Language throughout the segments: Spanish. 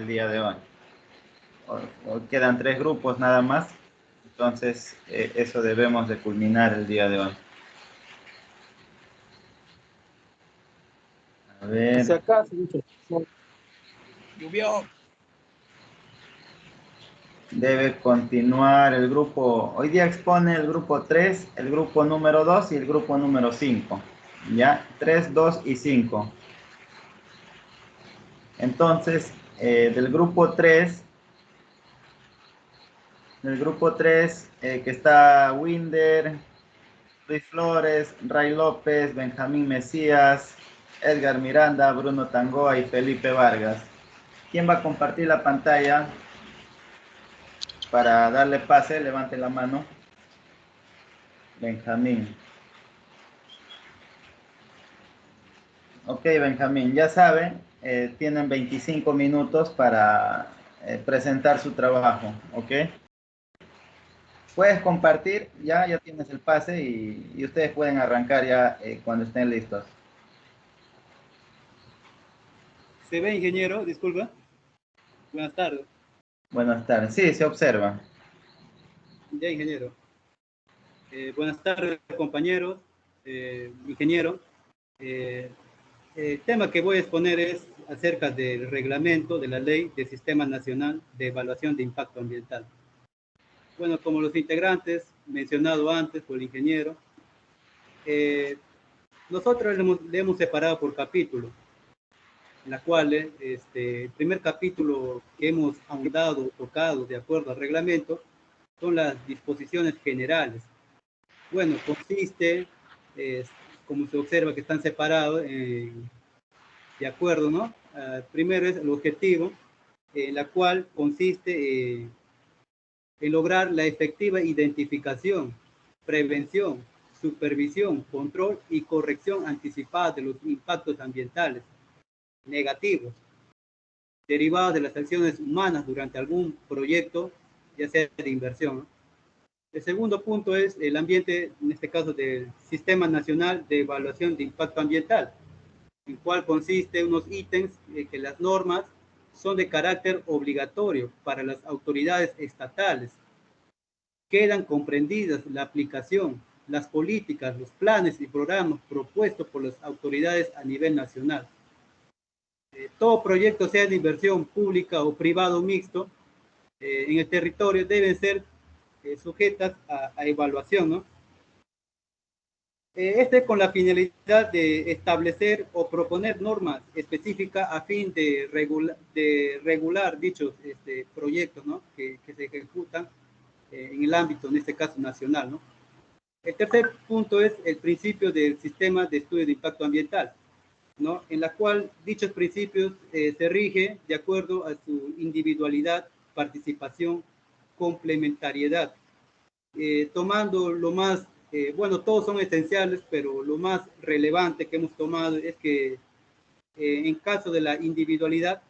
el día de hoy. O quedan 3 grupos nada más, entonces eso debemos de culminar el día de hoy. A ver. Si acaso, llovió. Debe continuar el grupo, hoy día expone el grupo 3, el grupo número 2 y el grupo número 5. ¿Ya? 3, 2 y 5. Entonces, del grupo 3, que está Winder, Luis Flores, Ray López, Benjamín Mesías, Edgar Miranda, Bruno Tangoa y Felipe Vargas. ¿Quién va a compartir la pantalla? Para darle pase, levante la mano. Benjamín. Ok, Benjamín, ya saben, tienen 25 minutos para presentar su trabajo, ¿ok? Puedes compartir, ya tienes el pase y ustedes pueden arrancar ya cuando estén listos. ¿Se ve, ingeniero? Disculpa. Buenas tardes. Buenas tardes. Sí, se observa. Ya, ingeniero. Buenas tardes, compañeros. Ingeniero. El tema que voy a exponer es acerca del reglamento de la Ley del Sistema Nacional de Evaluación de Impacto Ambiental. Bueno, como los integrantes mencionado antes por el ingeniero, nosotros le hemos separado por capítulos, en la cual el primer capítulo que hemos ahondado, tocado de acuerdo al reglamento, son las disposiciones generales. Bueno, consiste, como se observa que están separados de acuerdo, ¿no? Primero es el objetivo, la cual consiste en lograr la efectiva identificación, prevención, supervisión, control y corrección anticipada de los impactos ambientales negativos derivados de las acciones humanas durante algún proyecto, ya sea de inversión, ¿no? El segundo punto es el ambiente, en este caso del Sistema Nacional de Evaluación de Impacto Ambiental, en cual consiste unos ítems que las normas son de carácter obligatorio para las autoridades estatales. Quedan comprendidas la aplicación, las políticas, los planes y programas propuestos por las autoridades a nivel nacional. Todo proyecto, sea de inversión pública o privado mixto, en el territorio deben ser sujetas a evaluación, ¿no? Este con la finalidad de establecer o proponer normas específicas a fin de regular dichos proyectos, ¿no? que se ejecutan en el ámbito, en este caso, nacional, ¿no? El tercer punto es el principio del sistema de estudio de impacto ambiental, ¿no? En la cual dichos principios se rige de acuerdo a su individualidad, participación, complementariedad, tomando lo más, bueno, todos son esenciales, pero lo más relevante que hemos tomado es que en caso de la individualidad,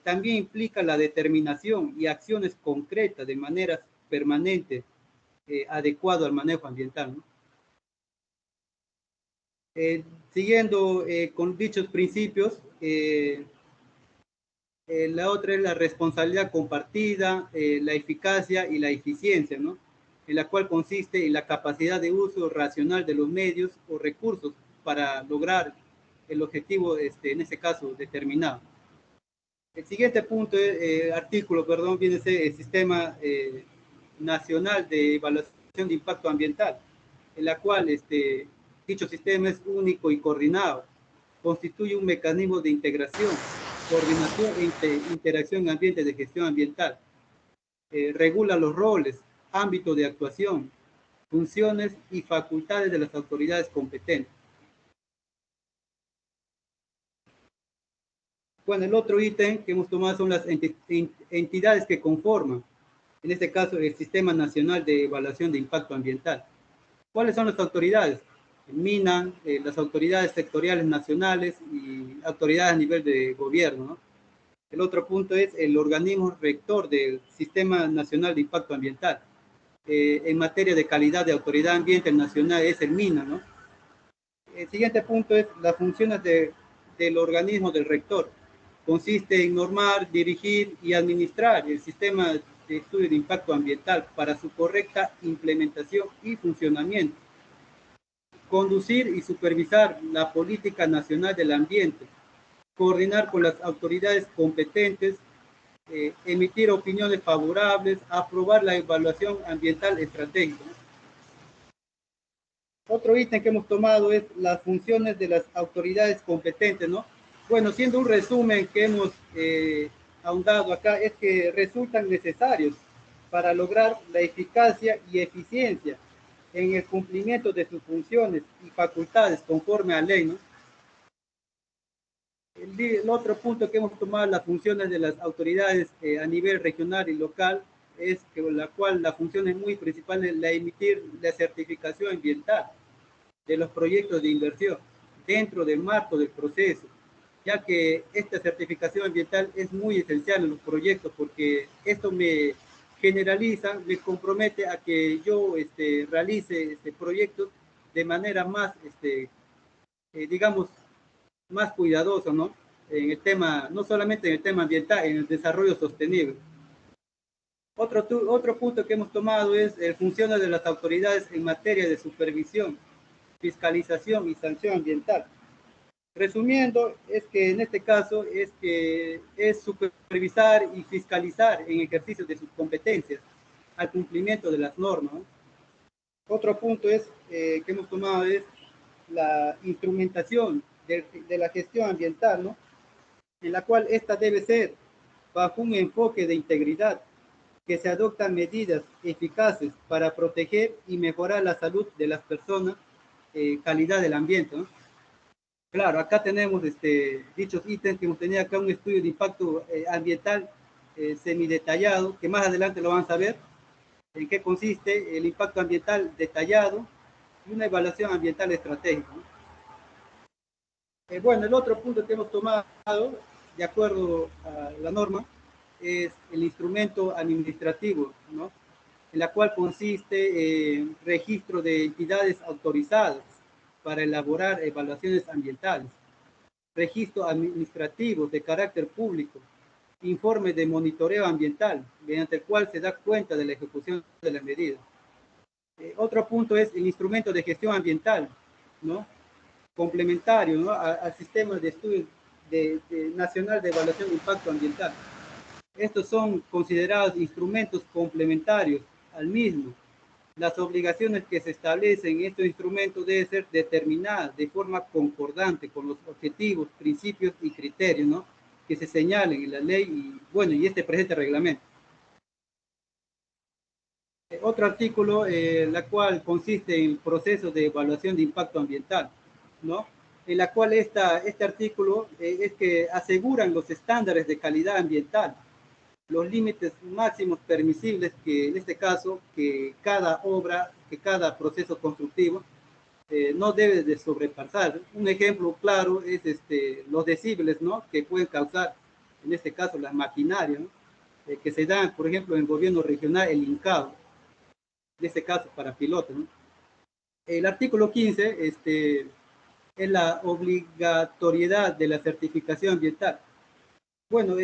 también implica la determinación y acciones concretas de manera permanente, adecuado al manejo ambiental, ¿no? Siguiendo con dichos principios, la otra es la responsabilidad compartida, la eficacia y la eficiencia, ¿no? En la cual consiste en la capacidad de uso racional de los medios o recursos para lograr el objetivo, en este caso, determinado. El siguiente punto, artículo, perdón, viene a ser el Sistema Nacional de Evaluación de Impacto Ambiental, en la cual dicho sistema es único y coordinado, constituye un mecanismo de integración, coordinación e interacción en ambientes de gestión ambiental, regula los roles, ámbito de actuación, funciones y facultades de las autoridades competentes. Bueno, el otro ítem que hemos tomado son las entidades que conforman, en este caso, el Sistema Nacional de Evaluación de Impacto Ambiental. ¿Cuáles son las autoridades? MINA, las autoridades sectoriales nacionales y autoridades a nivel de gobierno, ¿no? El otro punto es el organismo rector del Sistema Nacional de Impacto Ambiental. En materia de calidad de autoridad ambiental nacional es el MINA, ¿no? El siguiente punto es las funciones del organismo del rector. consiste en normar, dirigir y administrar el sistema de estudio de impacto ambiental para su correcta implementación y funcionamiento, conducir y supervisar la política nacional del ambiente, coordinar con las autoridades competentes, emitir opiniones favorables, aprobar la evaluación ambiental estratégica. Otro ítem que hemos tomado es las funciones de las autoridades competentes, ¿no? Bueno, siendo un resumen que hemos ahondado acá, es que resultan necesarios para lograr la eficacia y eficiencia en el cumplimiento de sus funciones y facultades conforme a ley, ¿no? El otro punto que hemos tomado, las funciones de las autoridades a nivel regional y local, es que la cual la función es muy principal en la emitir la certificación ambiental de los proyectos de inversión dentro del marco del proceso, ya que esta certificación ambiental es muy esencial en los proyectos porque esto me generaliza, me compromete a que yo realice proyectos de manera más, digamos, más cuidadoso, ¿no? En el tema, no solamente en el tema ambiental, en el desarrollo sostenible. Otro punto que hemos tomado es el funciones de las autoridades en materia de supervisión, fiscalización y sanción ambiental. Resumiendo, es que en este caso es supervisar y fiscalizar en ejercicio de sus competencias al cumplimiento de las normas, ¿no? Otro punto que hemos tomado es la instrumentación de la gestión ambiental, ¿no? En la cual esta debe ser bajo un enfoque de integridad, que se adoptan medidas eficaces para proteger y mejorar la salud de las personas, calidad del ambiente, ¿no? Claro, acá tenemos dichos ítems que hemos tenido acá un estudio de impacto ambiental semidetallado, que más adelante lo van a saber, en qué consiste el impacto ambiental detallado y una evaluación ambiental estratégica, ¿no? Bueno, el otro punto que hemos tomado, de acuerdo a la norma, es el instrumento administrativo, ¿no? En la cual consiste en registro de entidades autorizadas para elaborar evaluaciones ambientales, registro administrativo de carácter público, informe de monitoreo ambiental, mediante el cual se da cuenta de la ejecución de las medidas. Otro punto es el instrumento de gestión ambiental, ¿no? Complementario, ¿no? Al sistema de estudio nacional de evaluación de impacto ambiental. Estos son considerados instrumentos complementarios al mismo. Las obligaciones que se establecen en estos instrumentos deben ser determinadas de forma concordante con los objetivos, principios y criterios, ¿no? Que se señalen en la ley y, bueno, y este presente reglamento. Otro artículo, la cual consiste en el proceso de evaluación de impacto ambiental, ¿no? En la cual este artículo es que aseguran los estándares de calidad ambiental, los límites máximos permisibles, que en este caso, que cada obra, que cada proceso constructivo no debe de sobrepasar. Un ejemplo claro es los decibeles, ¿no? Que pueden causar, en este caso, las maquinarias, ¿no? Que se dan, por ejemplo, en el gobierno regional, el INCAO, en este caso para pilotos, ¿no? El artículo 15 es la obligatoriedad de la certificación ambiental. Bueno,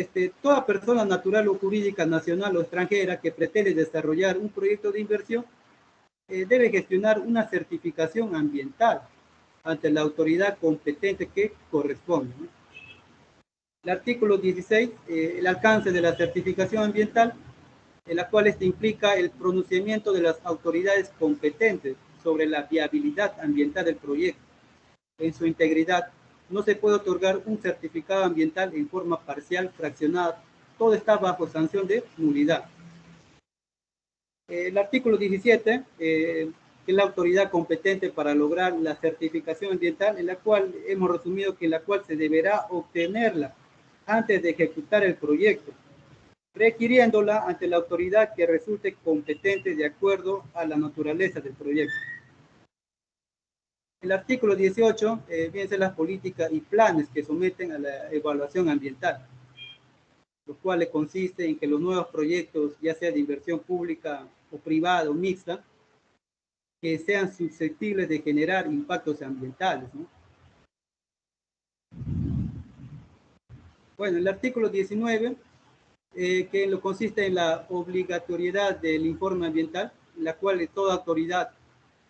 toda persona natural o jurídica nacional o extranjera que pretende desarrollar un proyecto de inversión debe gestionar una certificación ambiental ante la autoridad competente que corresponde, ¿no? El artículo 16, el alcance de la certificación ambiental, en la cual implica el pronunciamiento de las autoridades competentes sobre la viabilidad ambiental del proyecto en su integridad. No se puede otorgar un certificado ambiental en forma parcial, fraccionada. Todo está bajo sanción de nulidad. El artículo 17, que es la autoridad competente para lograr la certificación ambiental, en la cual hemos resumido que la cual se deberá obtenerla antes de ejecutar el proyecto, requiriéndola ante la autoridad que resulte competente de acuerdo a la naturaleza del proyecto. El artículo 18 vienen a ser las políticas y planes que someten a la evaluación ambiental, los cuales consiste en que los nuevos proyectos, ya sea de inversión pública o privada o mixta, que sean susceptibles de generar impactos ambientales, ¿no? Bueno, el artículo 19, que lo consiste en la obligatoriedad del informe ambiental, en la cual toda autoridad,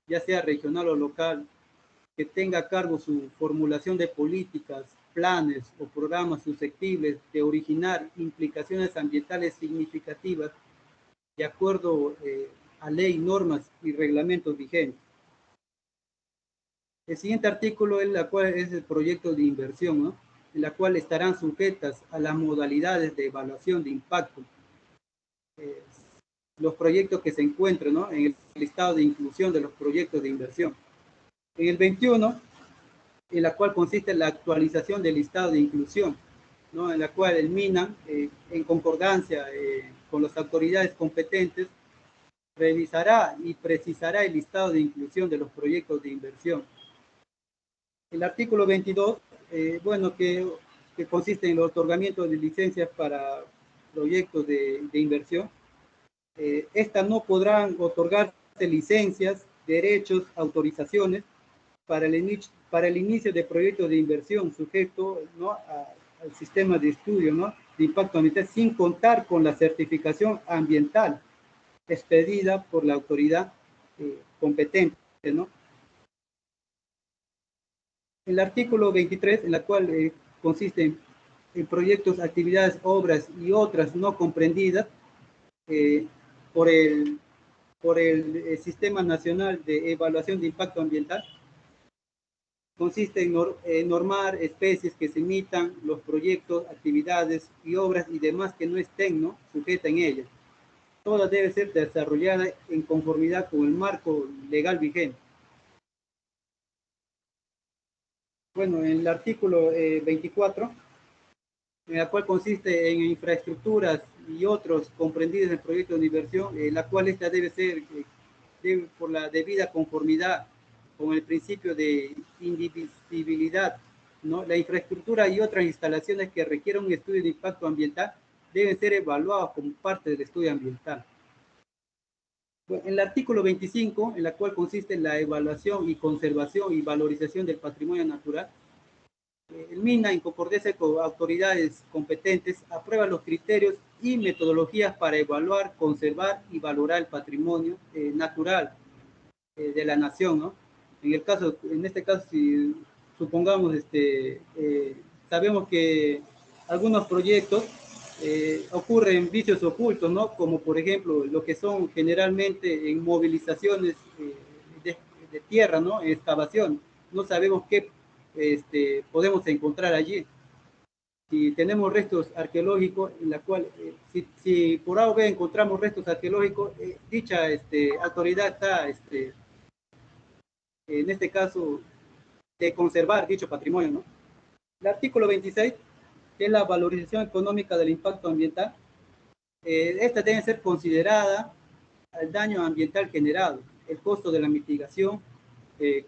ya sea regional o local, que tenga a cargo su formulación de políticas, planes o programas susceptibles de originar implicaciones ambientales significativas de acuerdo a ley, normas y reglamentos vigentes. El siguiente artículo es, es el proyecto de inversión, ¿no? En la cual estarán sujetas a las modalidades de evaluación de impacto. Los proyectos que se encuentran, ¿no?, en el listado de inclusión de los proyectos de inversión. En el 21, en la cual consiste la actualización del listado de inclusión, ¿no?, en la cual el MINA, en concordancia con las autoridades competentes, revisará y precisará el listado de inclusión de los proyectos de inversión. El artículo 22, bueno, que consiste en el otorgamiento de licencias para proyectos de inversión. Estas no podrán otorgarse licencias, derechos, autorizaciones para el inicio de proyectos de inversión sujeto, ¿no?, al sistema de estudio, ¿no?, de impacto ambiental, sin contar con la certificación ambiental expedida por la autoridad competente, ¿no? El artículo 23, en la cual consiste en proyectos, actividades, obras y otras no comprendidas por el Sistema Nacional de Evaluación de Impacto Ambiental, consiste en normar especies que se imitan, los proyectos, actividades y obras y demás que no estén, ¿no?, sujetas en ellas. Todas deben ser desarrolladas en conformidad con el marco legal vigente. Bueno, en el artículo 24, en la cual consiste en infraestructuras y otros comprendidos en el proyecto de inversión, la cual esta debe ser por la debida conformidad con el principio de indivisibilidad, ¿no? La infraestructura y otras instalaciones que requieran un estudio de impacto ambiental deben ser evaluadas como parte del estudio ambiental. Bueno, en el artículo 25, en la cual consiste en la evaluación y conservación y valorización del patrimonio natural, el MINA, en concordancia con autoridades competentes, aprueba los criterios y metodologías para evaluar, conservar y valorar el patrimonio natural de la nación, ¿no? En este caso, si supongamos, sabemos que algunos proyectos ocurren vicios ocultos, ¿no? Como por ejemplo lo que son generalmente en movilizaciones de tierra, ¿no?, en excavación. No sabemos qué podemos encontrar allí. Si tenemos restos arqueológicos, en la cual, si por A o B encontramos restos arqueológicos, dicha autoridad está, en este caso, de conservar dicho patrimonio, ¿no? El artículo 26, que es la valorización económica del impacto ambiental, esta debe ser considerada al daño ambiental generado, el costo de la mitigación,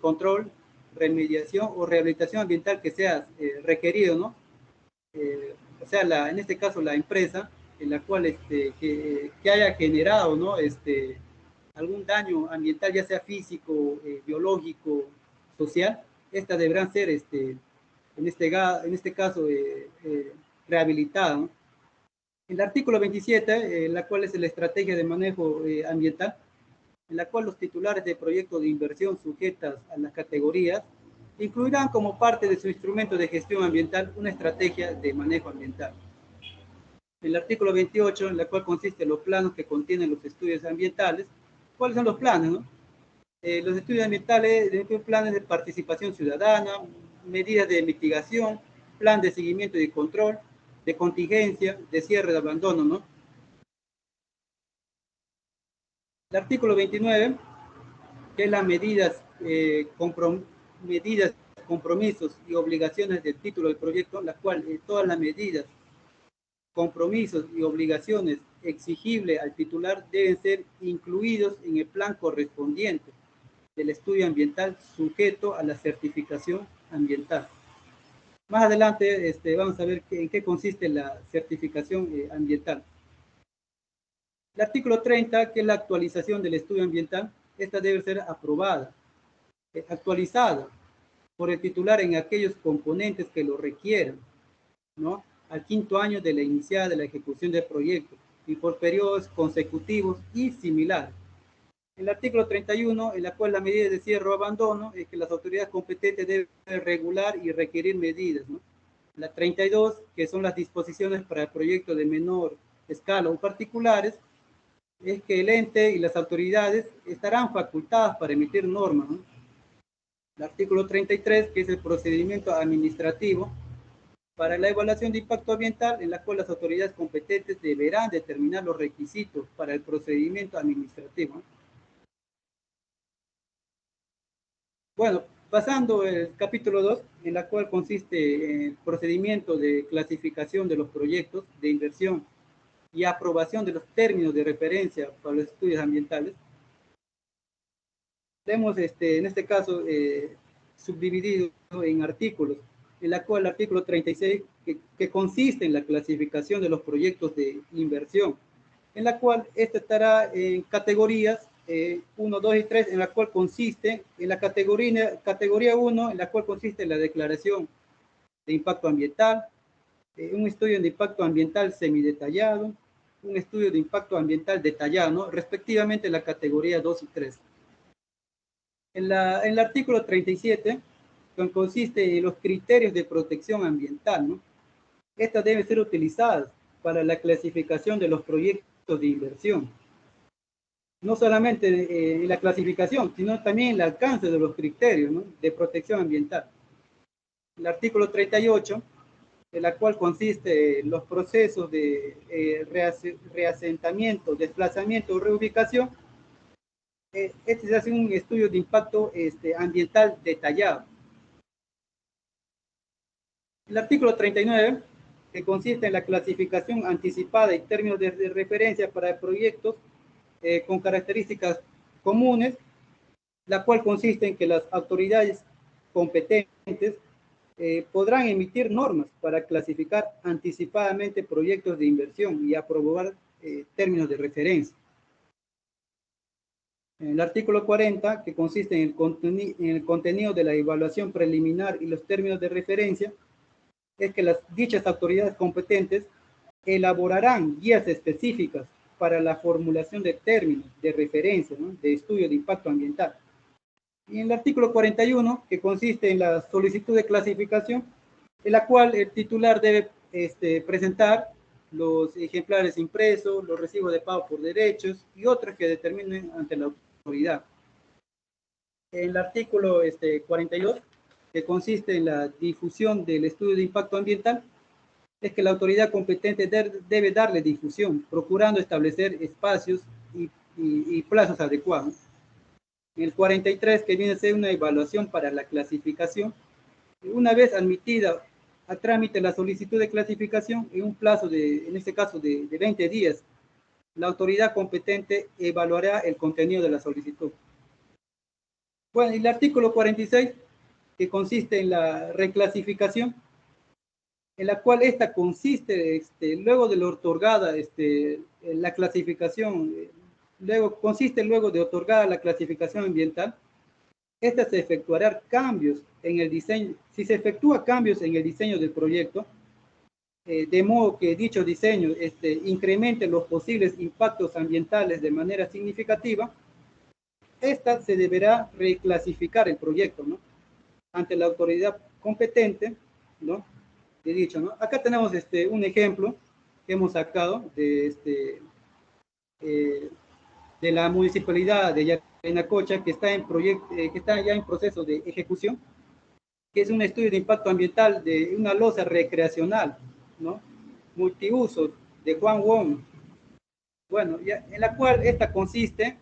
control, remediación o rehabilitación ambiental que sea requerido, ¿no? O sea, en este caso la empresa en la cual que haya generado, ¿no?, algún daño ambiental, ya sea físico, biológico, social, estas deberán ser en este caso rehabilitadas, ¿no? El artículo 27, la cual es la estrategia de manejo ambiental, en la cual los titulares de proyectos de inversión sujetas a las categorías incluirán como parte de su instrumento de gestión ambiental una estrategia de manejo ambiental. El artículo 28, en la cual consiste en los planos que contienen los estudios ambientales. ¿Cuáles son los planes, no? Los estudios ambientales incluyen planes de participación ciudadana, medidas de mitigación, plan de seguimiento y control, de contingencia, de cierre de abandono, ¿no? El artículo 29, que es las medidas, compromisos y obligaciones del título del proyecto, la cual todas las medidas, compromisos y obligaciones exigibles al titular deben ser incluidos en el plan correspondiente del estudio ambiental sujeto a la certificación ambiental. Más adelante vamos a ver en qué consiste la certificación ambiental. El artículo 30, que es la actualización del estudio ambiental, esta debe ser aprobada, actualizada por el titular en aquellos componentes que lo requieran, ¿no? al 5º año de la iniciada de la ejecución del proyecto y por periodos consecutivos y similares. El artículo 31, en la cual la medida de cierre o abandono es que las autoridades competentes deben regular y requerir medidas, ¿no? La 32, que son las disposiciones para proyectos de menor escala o particulares, es que el ente y las autoridades estarán facultadas para emitir normas, ¿no? El artículo 33, que es el procedimiento administrativo para la evaluación de impacto ambiental, en la cual las autoridades competentes deberán determinar los requisitos para el procedimiento administrativo. Bueno, pasando el capítulo 2, en la cual consiste en el procedimiento de clasificación de los proyectos de inversión y aprobación de los términos de referencia para los estudios ambientales. Hemos, en este caso, subdividido en artículos, en la cual el artículo 36, que consiste en la clasificación de los proyectos de inversión, en la cual esta estará en categorías 1, 2 y 3, en la cual consiste en la categoría 1, en la cual consiste en la declaración de impacto ambiental, un estudio de impacto ambiental semidetallado, un estudio de impacto ambiental detallado, ¿no? Respectivamente la categoría 2 y 3. En el artículo 37, que consiste en los criterios de protección ambiental, ¿no? Estas deben ser utilizadas para la clasificación de los proyectos de inversión. No solamente en la clasificación, sino también en el alcance de los criterios, ¿no?, de protección ambiental. El artículo 38, en la cual consiste en los procesos de reasentamiento, desplazamiento o reubicación. Este se hace un estudio de impacto ambiental detallado. El artículo 39, que consiste en la clasificación anticipada y términos de referencia para proyectos con características comunes, la cual consiste en que las autoridades competentes podrán emitir normas para clasificar anticipadamente proyectos de inversión y aprobar términos de referencia. El artículo 40, que consiste en el contenido de la evaluación preliminar y los términos de referencia, es que dichas autoridades competentes elaborarán guías específicas para la formulación de términos de referencia, ¿no?, de estudio de impacto ambiental. Y en el artículo 41, que consiste en la solicitud de clasificación, en la cual el titular debe presentar los ejemplares impresos, los recibos de pago por derechos y otros que determinen ante la autoridad. En el artículo 42, que consiste en la difusión del estudio de impacto ambiental, es que la autoridad competente debe darle difusión, procurando establecer espacios y plazos adecuados. En el 43, que viene a ser una evaluación para la clasificación, una vez admitida a trámite la solicitud de clasificación, en un plazo en este caso de 20 días, la autoridad competente evaluará el contenido de la solicitud. Bueno, y el artículo 46, que consiste en la reclasificación, en la cual esta consiste, luego de la otorgada la clasificación, luego de otorgada la clasificación ambiental, esta se efectuará cambios en el diseño. Si se efectúa cambios en el diseño del proyecto, de modo que dicho diseño incremente los posibles impactos ambientales de manera significativa, esta se deberá reclasificar el proyecto, ¿no?, ante la autoridad competente, ¿no?, de dicho, ¿no? Acá tenemos un ejemplo que hemos sacado de la municipalidad de Yanacocha, que está ya en proceso de ejecución, que es un estudio de impacto ambiental de una losa recreacional, ¿no?, multiusos de Juan Wong. Bueno, en la cual esta consiste,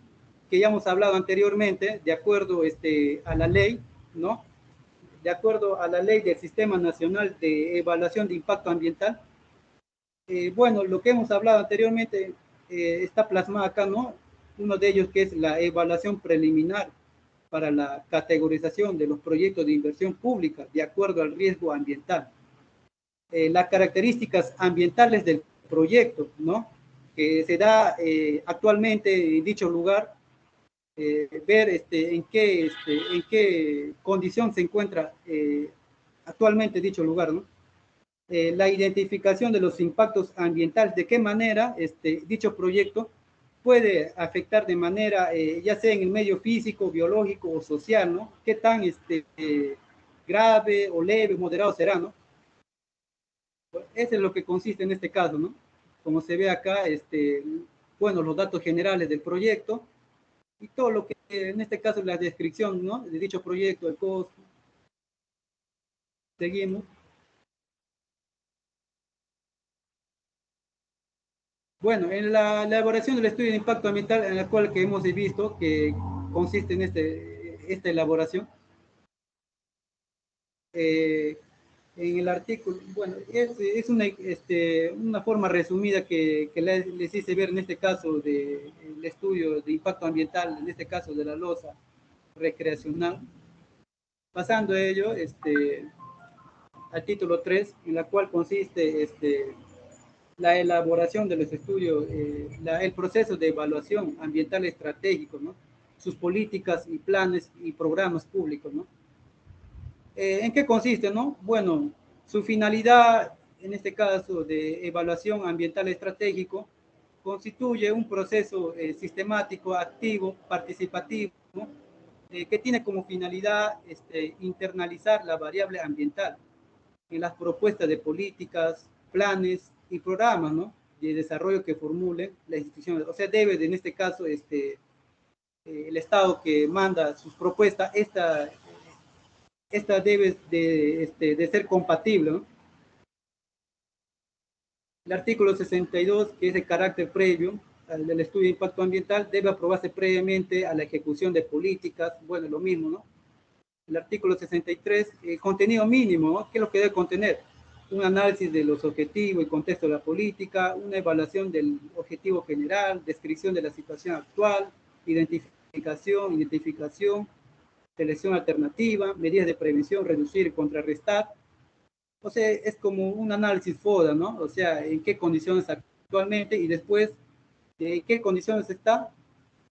que ya hemos hablado anteriormente, de acuerdo a la ley, ¿no?, de acuerdo a la ley del Sistema Nacional de Evaluación de Impacto Ambiental. Bueno, lo que hemos hablado anteriormente está plasmado acá, ¿no? Uno de ellos, que es la evaluación preliminar para la categorización de los proyectos de inversión pública de acuerdo al riesgo ambiental. Las características ambientales del proyecto, ¿no?, que se da actualmente en dicho lugar, ver en qué condición se encuentra actualmente dicho lugar, ¿no? la identificación de los impactos ambientales, de qué manera dicho proyecto puede afectar de manera, ya sea en el medio físico, biológico o social, ¿no? Qué tan grave o leve, moderado será, ¿no? Pues eso es lo que consiste en este caso, ¿no? Como se ve acá, bueno, los datos generales del proyecto y todo lo que, en este caso, la descripción, ¿no? De dicho proyecto, el costo. Seguimos. Bueno, en la elaboración del estudio de impacto ambiental, en la cual que hemos visto que consiste en esta elaboración, en el artículo, bueno, es una forma resumida que les hice ver en este caso del estudio de impacto ambiental, en este caso de la losa recreacional, pasando a ello al título 3, en la cual consiste la elaboración de los estudios, el proceso de evaluación ambiental estratégico, ¿no? Sus políticas y planes y programas públicos, ¿no? ¿En qué consiste, no? Bueno, su finalidad, en este caso de evaluación ambiental estratégico, constituye un proceso sistemático, activo, participativo, ¿no? Que tiene como finalidad internalizar la variable ambiental en las propuestas de políticas, planes y programas, ¿no? De desarrollo que formulen las instituciones. O sea, debe, en este caso, el Estado que manda sus propuestas, esta debe de ser compatible, ¿no? El artículo 62, que es de carácter previo al del estudio de impacto ambiental, debe aprobarse previamente a la ejecución de políticas, bueno, lo mismo, ¿no? El artículo 63, contenido mínimo, ¿no? ¿Qué es lo que debe contener? Un análisis de los objetivos y contexto de la política, una evaluación del objetivo general, descripción de la situación actual, identificación, selección alternativa, medidas de prevención, reducir y contrarrestar. O sea, es como un análisis FODA, ¿no? O sea, en qué condiciones actualmente y después de qué condiciones está,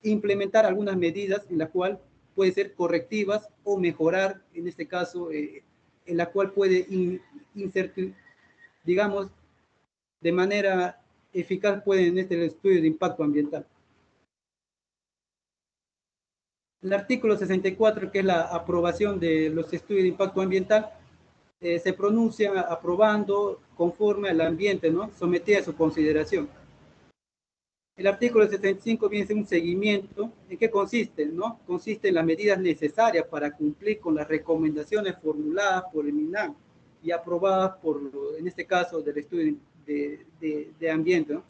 implementar algunas medidas en la cual puede ser correctivas o mejorar, en este caso, en la cual puede insertar, digamos, de manera eficaz puede en este estudio de impacto ambiental. El artículo 64, que es la aprobación de los estudios de impacto ambiental, se pronuncia aprobando conforme al ambiente, ¿no? Sometida a su consideración. El artículo 75 viene a ser un seguimiento. ¿En qué consiste? ¿No? Consiste en las medidas necesarias para cumplir con las recomendaciones formuladas por el MINAM y aprobadas por, en este caso, del estudio de ambiente, ¿no?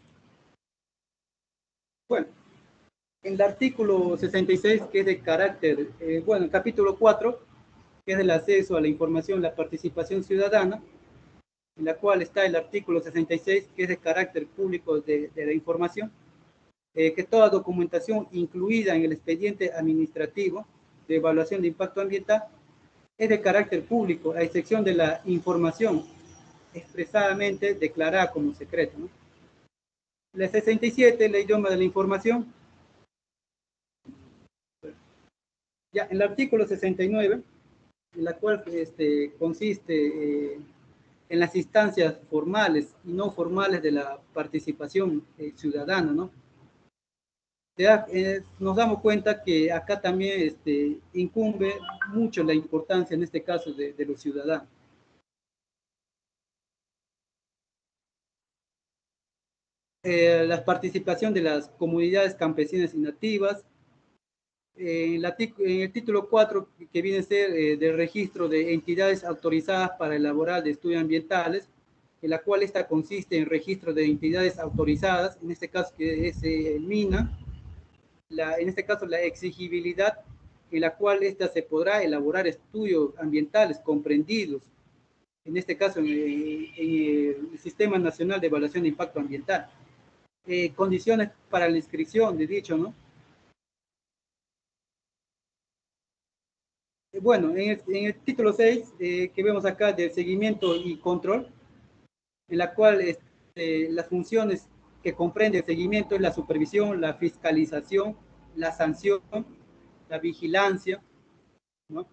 Bueno, en el artículo 66, que es de carácter, bueno, el capítulo 4, que es del acceso a la información, la participación ciudadana, en la cual está el artículo 66, que es de carácter público de la información, que toda documentación incluida en el expediente administrativo de evaluación de impacto ambiental es de carácter público, a excepción de la información expresadamente declarada como secreta, ¿no? La 67, el idioma de la información. Ya, en el artículo 69, en la cual consiste en las instancias formales y no formales de la participación ciudadana, ¿no? Nos damos cuenta que acá también incumbe mucho la importancia, en este caso, de los ciudadanos. La participación de las comunidades campesinas y nativas. En el título 4, que viene a ser del registro de entidades autorizadas para elaborar de estudios ambientales, en la cual esta consiste en registro de entidades autorizadas, en este caso que es el MINA, en este caso la exigibilidad en la cual esta se podrá elaborar estudios ambientales comprendidos, en este caso en el Sistema Nacional de Evaluación de Impacto Ambiental. Condiciones para la inscripción de dicho, ¿no? Bueno, en el título 6, que vemos acá del seguimiento y control, en la cual las funciones que comprende el seguimiento es la supervisión, la fiscalización, la sanción, la vigilancia, ¿no?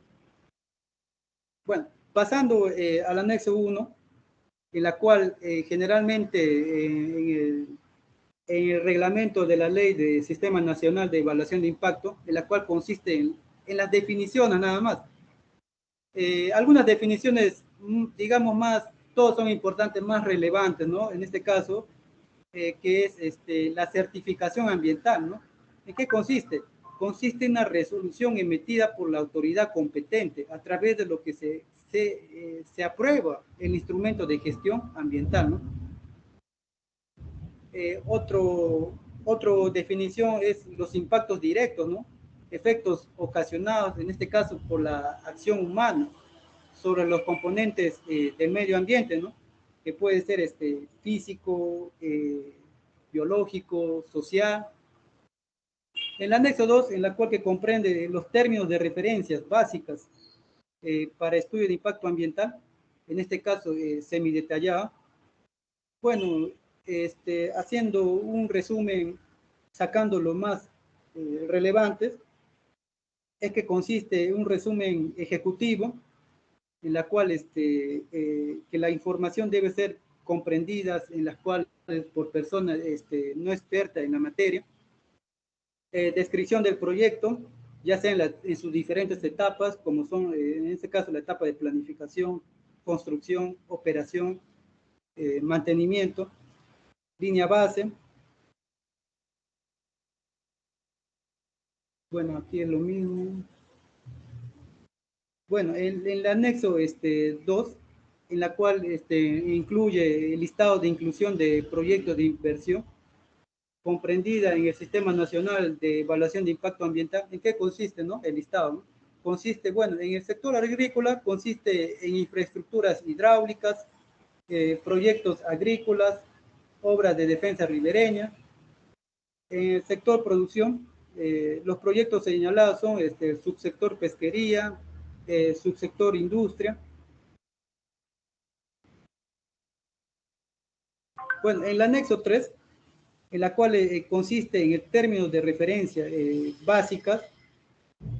Bueno, pasando al anexo 1, en la cual generalmente en el reglamento de la Ley de Sistema Nacional de Evaluación de Impacto, en la cual consiste en las definiciones nada más. Algunas definiciones, digamos más, todos son importantes, más relevantes, ¿no? En este caso, que es la certificación ambiental, ¿no? ¿En qué consiste? Consiste en una resolución emitida por la autoridad competente a través de lo que se aprueba el instrumento de gestión ambiental, ¿no? Otra definición es los impactos directos, ¿no? Efectos ocasionados, en este caso, por la acción humana sobre los componentes del medio ambiente, ¿no? Que puede ser físico, biológico, social. El anexo 2, en la cual que comprende los términos de referencias básicas para estudio de impacto ambiental, en este caso semidetallado. Bueno, haciendo un resumen, sacando lo más relevantes, es que consiste en un resumen ejecutivo, en la cual que la información debe ser comprendida, en las cuales por personas no expertas en la materia. Descripción del proyecto, ya sea en sus diferentes etapas, como son en este caso la etapa de planificación, construcción, operación, mantenimiento, línea base. Bueno, aquí es lo mismo. Bueno, en el anexo 2, en la cual incluye el listado de inclusión de proyectos de inversión comprendida en el Sistema Nacional de Evaluación de Impacto Ambiental. ¿En qué consiste, no? El listado, ¿no? Consiste, bueno, en el sector agrícola consiste en infraestructuras hidráulicas, proyectos agrícolas, obras de defensa ribereña. En el sector producción, los proyectos señalados son el subsector pesquería, subsector industria. Bueno, en el anexo 3, en la cual consiste en el término de referencia básicas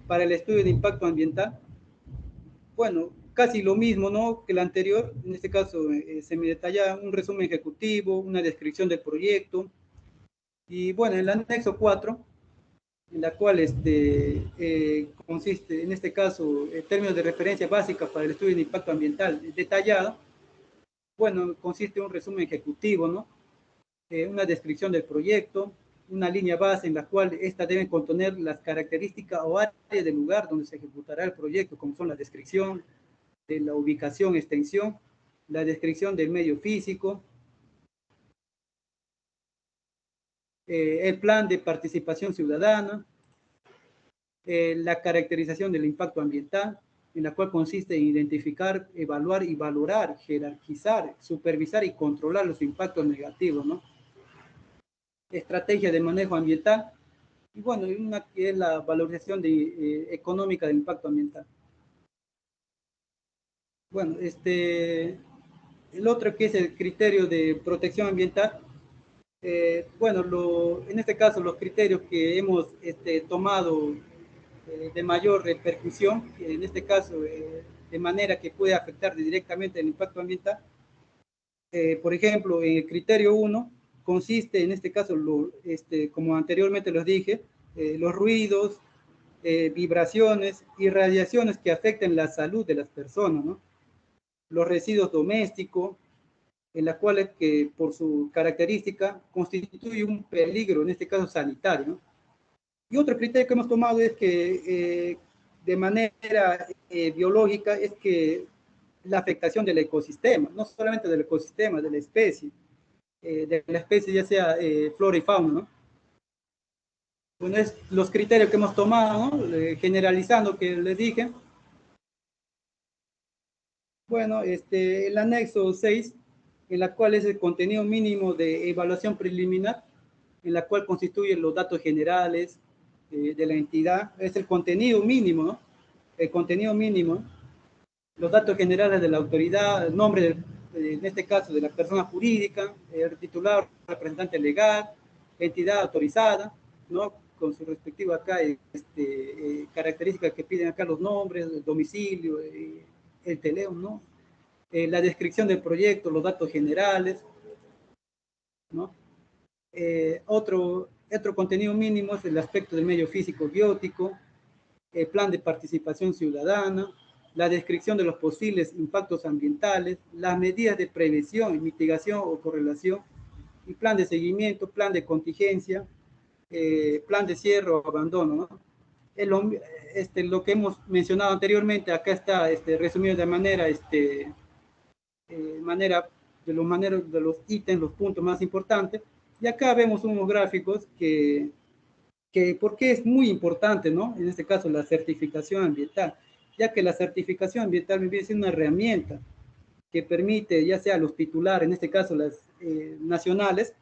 para el estudio de impacto ambiental. Bueno, casi lo mismo, ¿no? Que el anterior. En este caso se me detalla un resumen ejecutivo, una descripción del proyecto. Y bueno, en el anexo 4, en la cual consiste, en este caso, términos de referencia básica para el estudio de impacto ambiental detallado. Bueno, consiste en un resumen ejecutivo, ¿no? Una descripción del proyecto, una línea base en la cual esta deben contener las características o áreas del lugar donde se ejecutará el proyecto, como son la descripción de la ubicación, extensión, la descripción del medio físico, el plan de participación ciudadana, la caracterización del impacto ambiental, en la cual consiste en identificar, evaluar y valorar, jerarquizar, supervisar y controlar los impactos negativos, ¿no? Estrategia de manejo ambiental, y bueno, una que es la valorización económica del impacto ambiental. Bueno, el otro que es el criterio de protección ambiental. Bueno, en este caso los criterios que hemos tomado de mayor repercusión, en este caso de manera que puede afectar directamente el impacto ambiental. Por ejemplo, en el criterio 1 consiste en este caso, como anteriormente les dije, los ruidos, vibraciones y radiaciones que afecten la salud de las personas, ¿no? Los residuos domésticos, en la cual que por su característica constituye un peligro, en este caso sanitario, ¿no? Y otro criterio que hemos tomado es que de manera biológica es que la afectación del ecosistema, no solamente del ecosistema, de la especie ya sea flora y fauna, ¿no? Bueno, es los criterios que hemos tomado, ¿no? Generalizando que les dije. Bueno, el anexo 6, en la cual es el contenido mínimo de evaluación preliminar, en la cual constituyen los datos generales de la entidad, es el contenido mínimo, ¿no? El contenido mínimo, los datos generales de la autoridad, el nombre, en este caso, de la persona jurídica, el titular, representante legal, entidad autorizada, ¿no? Con su respectivo acá, características que piden acá los nombres, el domicilio, el teléfono, ¿no? la descripción del proyecto, los datos generales, ¿no? Otro contenido mínimo es el aspecto del medio físico biótico, el plan de participación ciudadana, la descripción de los posibles impactos ambientales, las medidas de prevención, mitigación o correlación, y plan de seguimiento, plan de contingencia, plan de cierre o abandono, ¿no? Lo que hemos mencionado anteriormente, acá está resumido de manera de los ítems, los puntos más importantes, y acá vemos unos gráficos porque es muy importante, ¿no? En este caso, la certificación ambiental, ya que la certificación ambiental viene siendo una herramienta que permite, ya sea a los titulares, en este caso las nacionales,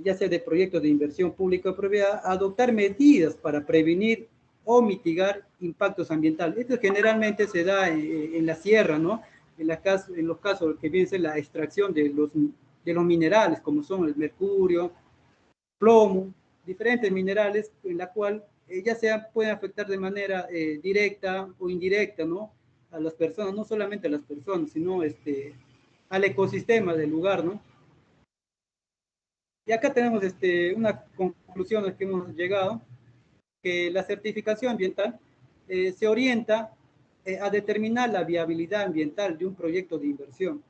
ya sea de proyectos de inversión pública o privada, adoptar medidas para prevenir o mitigar impactos ambientales. Esto generalmente se da en la sierra, ¿no? En los casos que viene a ser la extracción de los minerales, como son el mercurio, plomo, diferentes minerales, en la cual ya sea pueden afectar de manera directa o indirecta, ¿no? A las personas, no solamente a las personas, sino al ecosistema del lugar, ¿no? Y acá tenemos una conclusión a la que hemos llegado, que la certificación ambiental se orienta a determinar la viabilidad ambiental de un proyecto de inversión.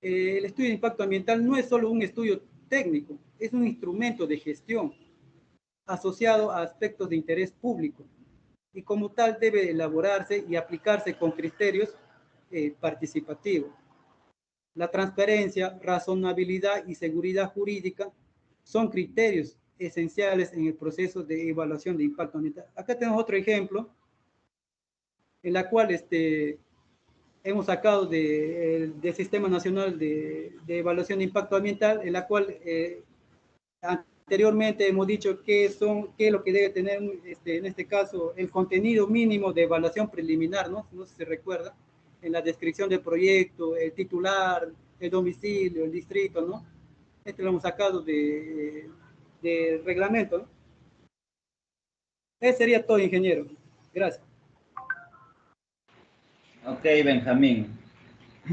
El estudio de impacto ambiental no es solo un estudio técnico, es un instrumento de gestión asociado a aspectos de interés público y como tal debe elaborarse y aplicarse con criterios participativos. La transparencia, razonabilidad y seguridad jurídica son criterios esenciales en el proceso de evaluación de impacto ambiental. Acá tenemos otro ejemplo en la cual hemos sacado del Sistema Nacional de Evaluación de Impacto Ambiental, en la cual anteriormente hemos dicho qué es lo que debe tener, en este caso, el contenido mínimo de evaluación preliminar, ¿no? No sé si se recuerda, en la descripción del proyecto, el titular, el domicilio, el distrito, ¿no? Lo hemos sacado de reglamento, ¿no? Ese sería todo, ingeniero. Gracias. Ok, Benjamín.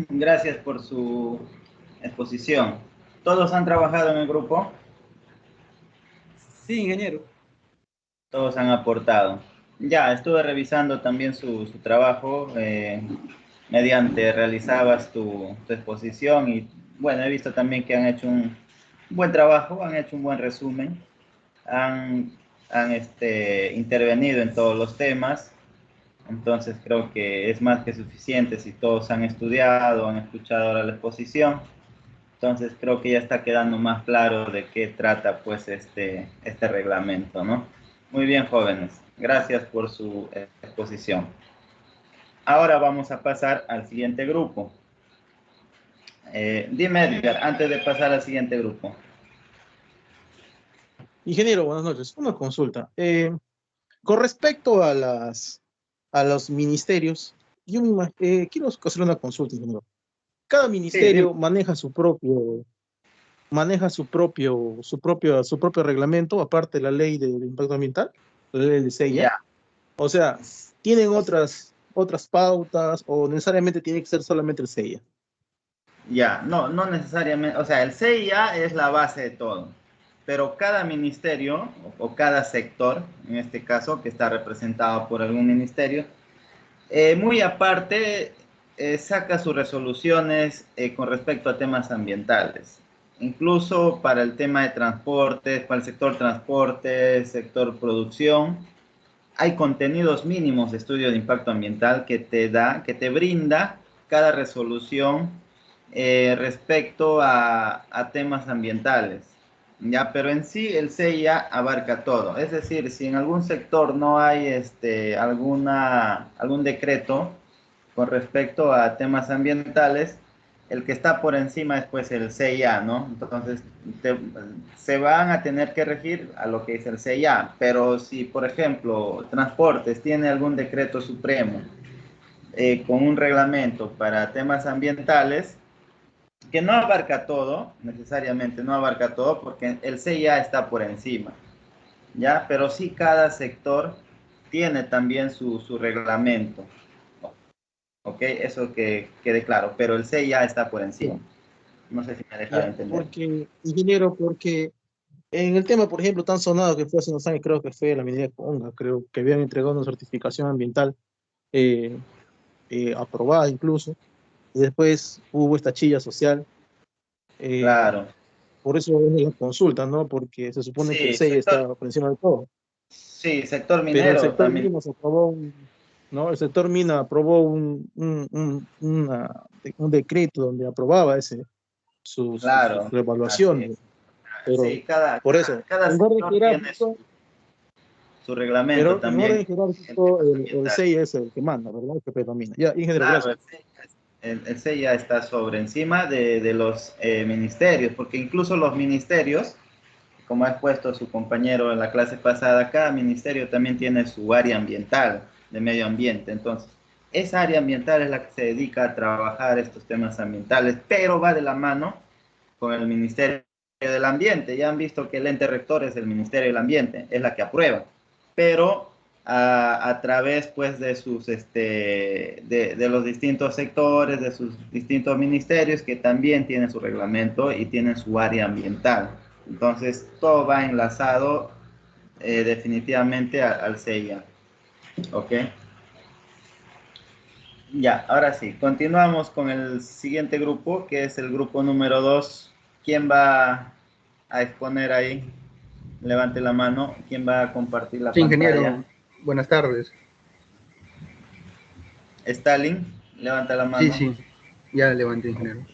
Gracias por su exposición. ¿Todos han trabajado en el grupo? Sí, ingeniero. Todos han aportado. Ya, estuve revisando también su trabajo. Mediante realizabas tu exposición y bueno, he visto también que han hecho un buen trabajo, han hecho un buen resumen, han intervenido en todos los temas. Entonces creo que es más que suficiente si todos han estudiado, han escuchado ahora la exposición. Entonces creo que ya está quedando más claro de qué trata pues este reglamento, ¿no? Muy bien, jóvenes. Gracias por su exposición. Ahora vamos a pasar al siguiente grupo. Dime, Edgar, antes de pasar al siguiente grupo. Ingeniero, buenas noches. Una consulta. Con respecto a los ministerios, quiero hacer una consulta, ingeniero. Cada Sí, dime. ministerio maneja su propio reglamento, aparte de la ley de impacto ambiental, la ley de SEIA. Ya. O sea, ¿tienen otras pautas o necesariamente tiene que ser solamente el SEIA? Ya, no necesariamente, o sea, el CIA es la base de todo, pero cada ministerio o cada sector, en este caso, que está representado por algún ministerio, muy aparte, saca sus resoluciones con respecto a temas ambientales. Incluso para el tema de transportes, para el sector transporte, sector producción, hay contenidos mínimos de estudio de impacto ambiental que te brinda cada resolución respecto a temas ambientales. Ya, pero en sí el CIA abarca todo. Es decir, si en algún sector no hay algún decreto con respecto a temas ambientales, el que está por encima es pues el CIA, ¿no? Entonces se van a tener que regir a lo que es el CIA, pero si por ejemplo Transportes tiene algún decreto supremo con un reglamento para temas ambientales, que no abarca todo, necesariamente no abarca todo, porque el CIA está por encima, ¿ya? Pero sí cada sector tiene también su reglamento. ¿Ok? Eso que quede claro, pero el C ya está por encima. Ya, No sé si me deja ya, entender. porque, ingeniero, porque en el tema, por ejemplo, tan sonado que fue hace unos años, creo que fue la minería Conga, creo que habían entregado una certificación ambiental eh, aprobada incluso, y después hubo esta chilla social. eh, Claro. por eso es la consulta, ¿no? Porque se supone que el Sí, 6 está por encima de todo. sí, sector Pero el minero sector también. mina se aprobó ¿no? El sector mina aprobó un decreto donde aprobaba Claro, su así evaluación, es. pero Sí, por eso, cada en orden sector tiene jerárquico, su reglamento pero en orden también en jerárquico temas el ambientales. 6 es el que manda, ¿verdad? El que predomina. Ya, ingeniero, Claro, gracias. el C ya está sobre encima de los ministerios, porque incluso los ministerios, como ha expuesto su compañero en la clase pasada, cada ministerio también tiene su área ambiental, de medio ambiente. Entonces, esa área ambiental es la que se dedica a trabajar estos temas ambientales, pero va de la mano con el Ministerio del Ambiente. Ya han visto que el ente rector es el Ministerio del Ambiente, es la que aprueba, pero a través pues de sus de los distintos sectores, de sus distintos ministerios que también tienen su reglamento y tienen su área ambiental. Entonces todo va enlazado definitivamente al CIA. ¿Ok? Ya, ahora sí, continuamos con el siguiente grupo, que es el grupo número 2. ¿Quién va a exponer ahí? Levante la mano. ¿Quién va a compartir la Sí, pantalla? ingeniero, buenas tardes. Stalin, levanta la Sí, mano. sí, ya levanté, ingeniero.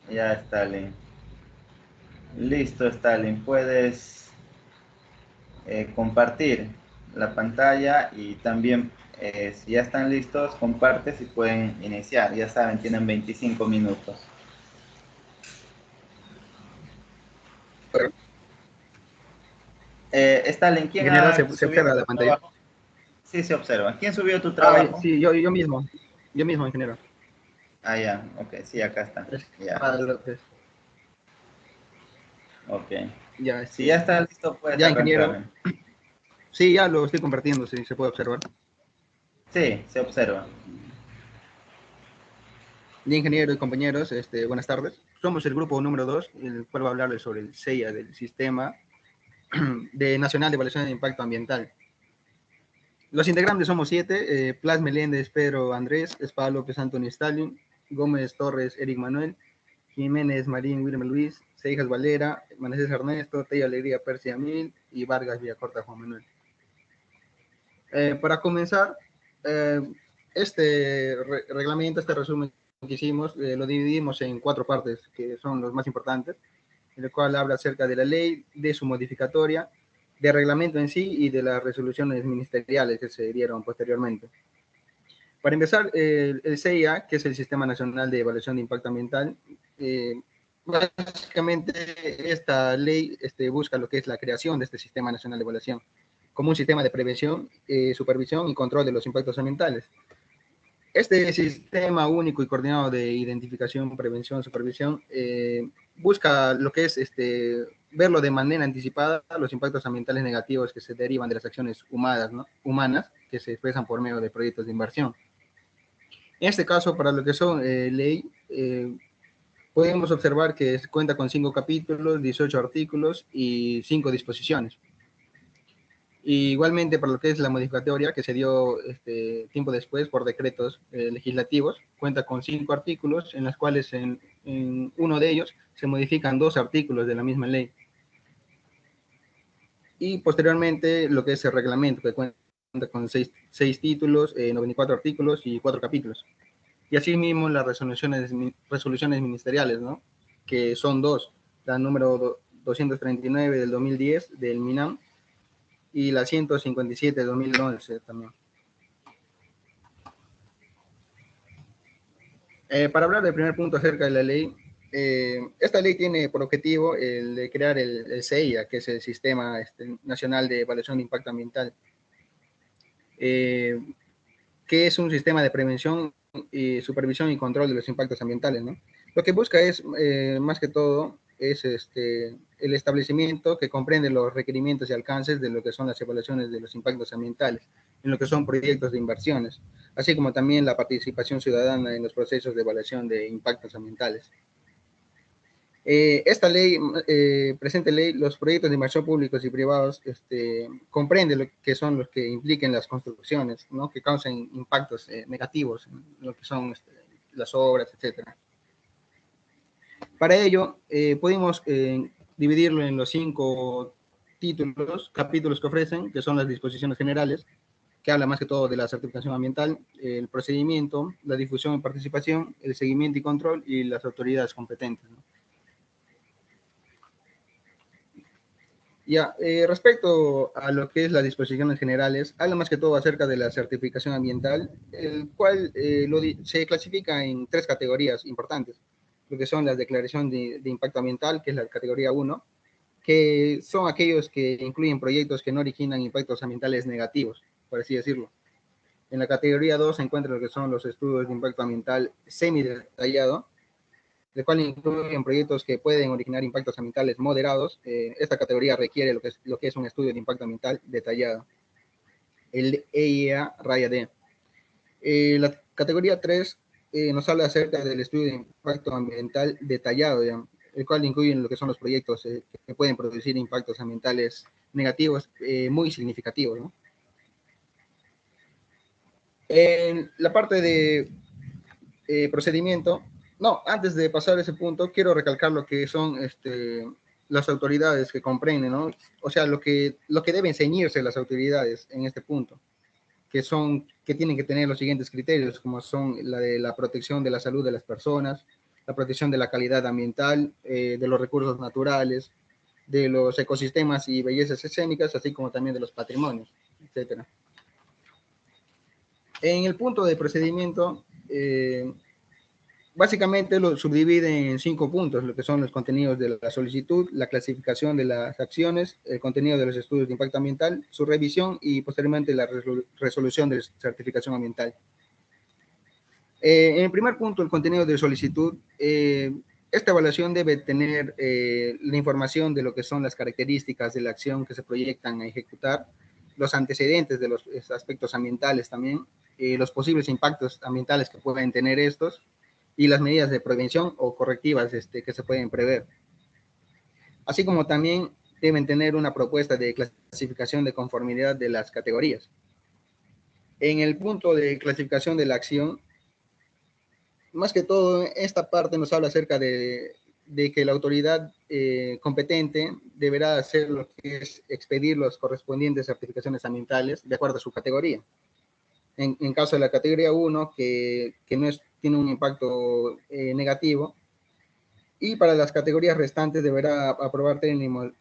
Ya, Stalin. Listo, Stalin. Puedes compartir la pantalla y también, si ya están listos, compartes y pueden iniciar. Ya saben, tienen 25 minutos. Stalin, ¿quién Ingeniero, ha se subido observa tu la pantalla. trabajo? Sí, se observa. ¿Quién subió tu Ah, trabajo? sí, yo mismo, ingeniero. Ah, ya, ok, sí, acá está. Es Ya, para López. ok. Ya, Si ya está listo, puedes ya, ingeniero. arrancar. Sí, ya lo estoy compartiendo, sí, se puede observar. Sí, se observa. Ya, ingeniero y compañeros, buenas tardes. Somos el grupo número 2, el cual va a hablarles sobre el SEIA del Sistema Nacional de Evaluación de Impacto Ambiental. Los integrantes somos 7, Plas Meléndez, Pedro Andrés, Espada López, Antonio Stalin, Gómez Torres, Eric Manuel, Jiménez Marín, William Luis, Seijas Valera, Manacés Ernesto, Tello Alegría, Percy Amil y Vargas Villacorta, Juan Manuel. Para comenzar, eh, reglamento, este resumen que hicimos, lo dividimos en 4 partes, que son los más importantes, en el cual habla acerca de la ley, de su modificatoria, del reglamento en sí y de las resoluciones ministeriales que se dieron posteriormente. Para empezar, el CIA, que es el Sistema Nacional de Evaluación de Impacto Ambiental, básicamente esta ley busca lo que es la creación de este Sistema Nacional de Evaluación como un sistema de prevención, supervisión y control de los impactos ambientales. Este sistema único y coordinado de identificación, prevención, supervisión, busca lo que es verlo de manera anticipada los impactos ambientales negativos que se derivan de las acciones humanas, ¿no? Humanas que se expresan por medio de proyectos de inversión. En este caso, para lo que son ley, podemos observar que cuenta con 5 capítulos, 18 artículos y 5 disposiciones. Y igualmente, para lo que es la modificatoria que se dio tiempo después por decretos legislativos, cuenta con 5 artículos, en los cuales en uno de ellos se modifican 2 artículos de la misma ley. Y posteriormente, lo que es el reglamento, que cuenta con 6 títulos, 94 artículos y 4 capítulos. Y asimismo las resoluciones ministeriales, ¿no? Que son 2, la número 239 del 2010 del MINAM y la 157 del 2011 también. Para hablar del primer punto acerca de la ley, esta ley tiene por objetivo el de crear el CIA, que es el Sistema Nacional de Evaluación de Impacto Ambiental, que es un sistema de prevención, y supervisión y control de los impactos ambientales, ¿no? Lo que busca es, más que todo, es el establecimiento que comprende los requerimientos y alcances de lo que son las evaluaciones de los impactos ambientales, en lo que son proyectos de inversiones, así como también la participación ciudadana en los procesos de evaluación de impactos ambientales. Esta ley, presente ley, los proyectos de inversión públicos y privados comprende lo que son los que impliquen las construcciones, ¿no? Que causen impactos negativos en lo que son las obras, etcétera. Para ello, pudimos dividirlo en los 5 capítulos que ofrecen, que son las disposiciones generales, que habla más que todo de la certificación ambiental, el procedimiento, la difusión y participación, el seguimiento y control y las autoridades competentes, ¿no? Ya, respecto a lo que es las disposiciones generales, habla más que todo acerca de la certificación ambiental, el cual se clasifica en 3 categorías importantes, lo que son las declaraciones de impacto ambiental, que es la categoría 1, que son aquellos que incluyen proyectos que no originan impactos ambientales negativos, por así decirlo. En la categoría 2 se encuentran lo que son los estudios de impacto ambiental semi-detallado, el cual incluyen proyectos que pueden originar impactos ambientales moderados. Esta categoría requiere lo que es un estudio de impacto ambiental detallado, el EIA raya D. La categoría 3 nos habla acerca del estudio de impacto ambiental detallado, digamos, el cual incluye lo que son los proyectos que pueden producir impactos ambientales negativos muy significativos, ¿no? En la parte de procedimiento, no, antes de pasar a ese punto, quiero recalcar lo que son las autoridades que comprenden, ¿no? O sea, lo que deben ceñirse las autoridades en este punto, que tienen que tener los siguientes criterios, como son la de la protección de la salud de las personas, la protección de la calidad ambiental, de los recursos naturales, de los ecosistemas y bellezas escénicas, así como también de los patrimonios, etcétera. En el punto de procedimiento, básicamente lo subdivide en 5 puntos, lo que son los contenidos de la solicitud, la clasificación de las acciones, el contenido de los estudios de impacto ambiental, su revisión y posteriormente la resolución de certificación ambiental. En el primer punto, el contenido de solicitud, esta evaluación debe tener la información de lo que son las características de la acción que se proyectan a ejecutar, los antecedentes de los aspectos ambientales también, los posibles impactos ambientales que pueden tener estos, y las medidas de prevención o correctivas que se pueden prever. Así como también deben tener una propuesta de clasificación de conformidad de las categorías. En el punto de clasificación de la acción, más que todo, esta parte nos habla acerca de que la autoridad competente deberá hacer lo que es expedir las correspondientes certificaciones ambientales de acuerdo a su categoría. En caso de la categoría 1, que no tiene un impacto negativo, y para las categorías restantes deberá aprobar términos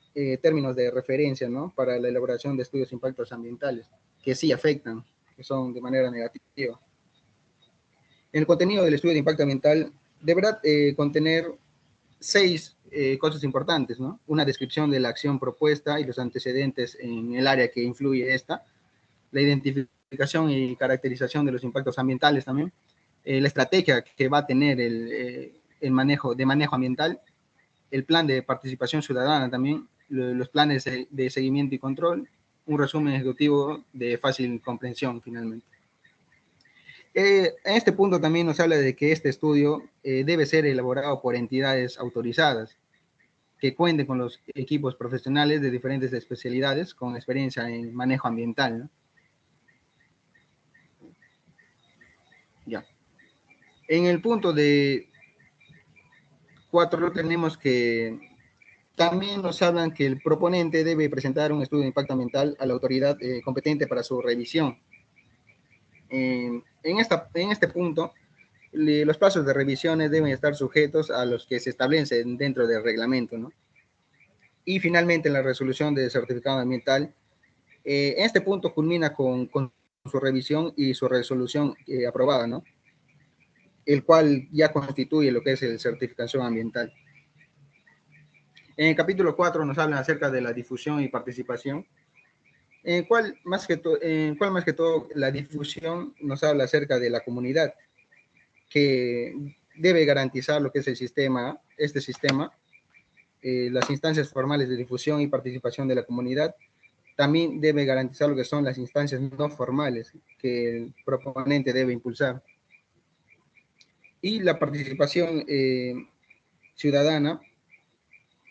de referencia, ¿no? Para la elaboración de estudios de impactos ambientales, que sí afectan, que son de manera negativa. En el contenido del estudio de impacto ambiental deberá contener 6 cosas importantes, ¿no? Una descripción de la acción propuesta y los antecedentes en el área que influye esta, la identificación y caracterización de los impactos ambientales también, la estrategia que va a tener el manejo ambiental, el plan de participación ciudadana también, los planes de seguimiento y control, un resumen ejecutivo de fácil comprensión finalmente. En este punto también nos habla de que este estudio debe ser elaborado por entidades autorizadas, que cuenten con los equipos profesionales de diferentes especialidades con experiencia en manejo ambiental, ¿no? Ya. En el punto de 4 tenemos que también nos hablan que el proponente debe presentar un estudio de impacto ambiental a la autoridad competente para su revisión. En este punto, los plazos de revisiones deben estar sujetos a los que se establecen dentro del reglamento, ¿no? Y finalmente, la resolución de certificado ambiental, en este punto culmina con su revisión y su resolución aprobada, ¿no? El cual ya constituye lo que es el certificación ambiental. En el capítulo 4 nos hablan acerca de la difusión y participación, en cual más que todo la difusión nos habla acerca de la comunidad, que debe garantizar lo que es este sistema, las instancias formales de difusión y participación de la comunidad, también debe garantizar lo que son las instancias no formales que el proponente debe impulsar. Y la participación ciudadana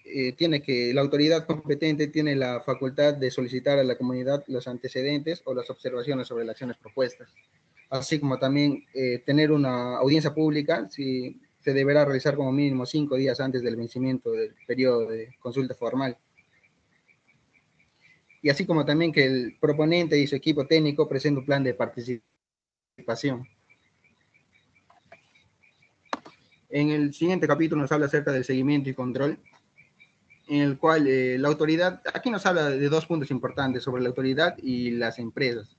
la autoridad competente tiene la facultad de solicitar a la comunidad los antecedentes o las observaciones sobre las acciones propuestas, así como también tener una audiencia pública, si se deberá realizar como mínimo 5 días antes del vencimiento del periodo de consulta formal. Y así como también que el proponente y su equipo técnico presenten un plan de participación. En el siguiente capítulo nos habla acerca del seguimiento y control, en el cual la autoridad, aquí nos habla de 2 puntos importantes sobre la autoridad y las empresas.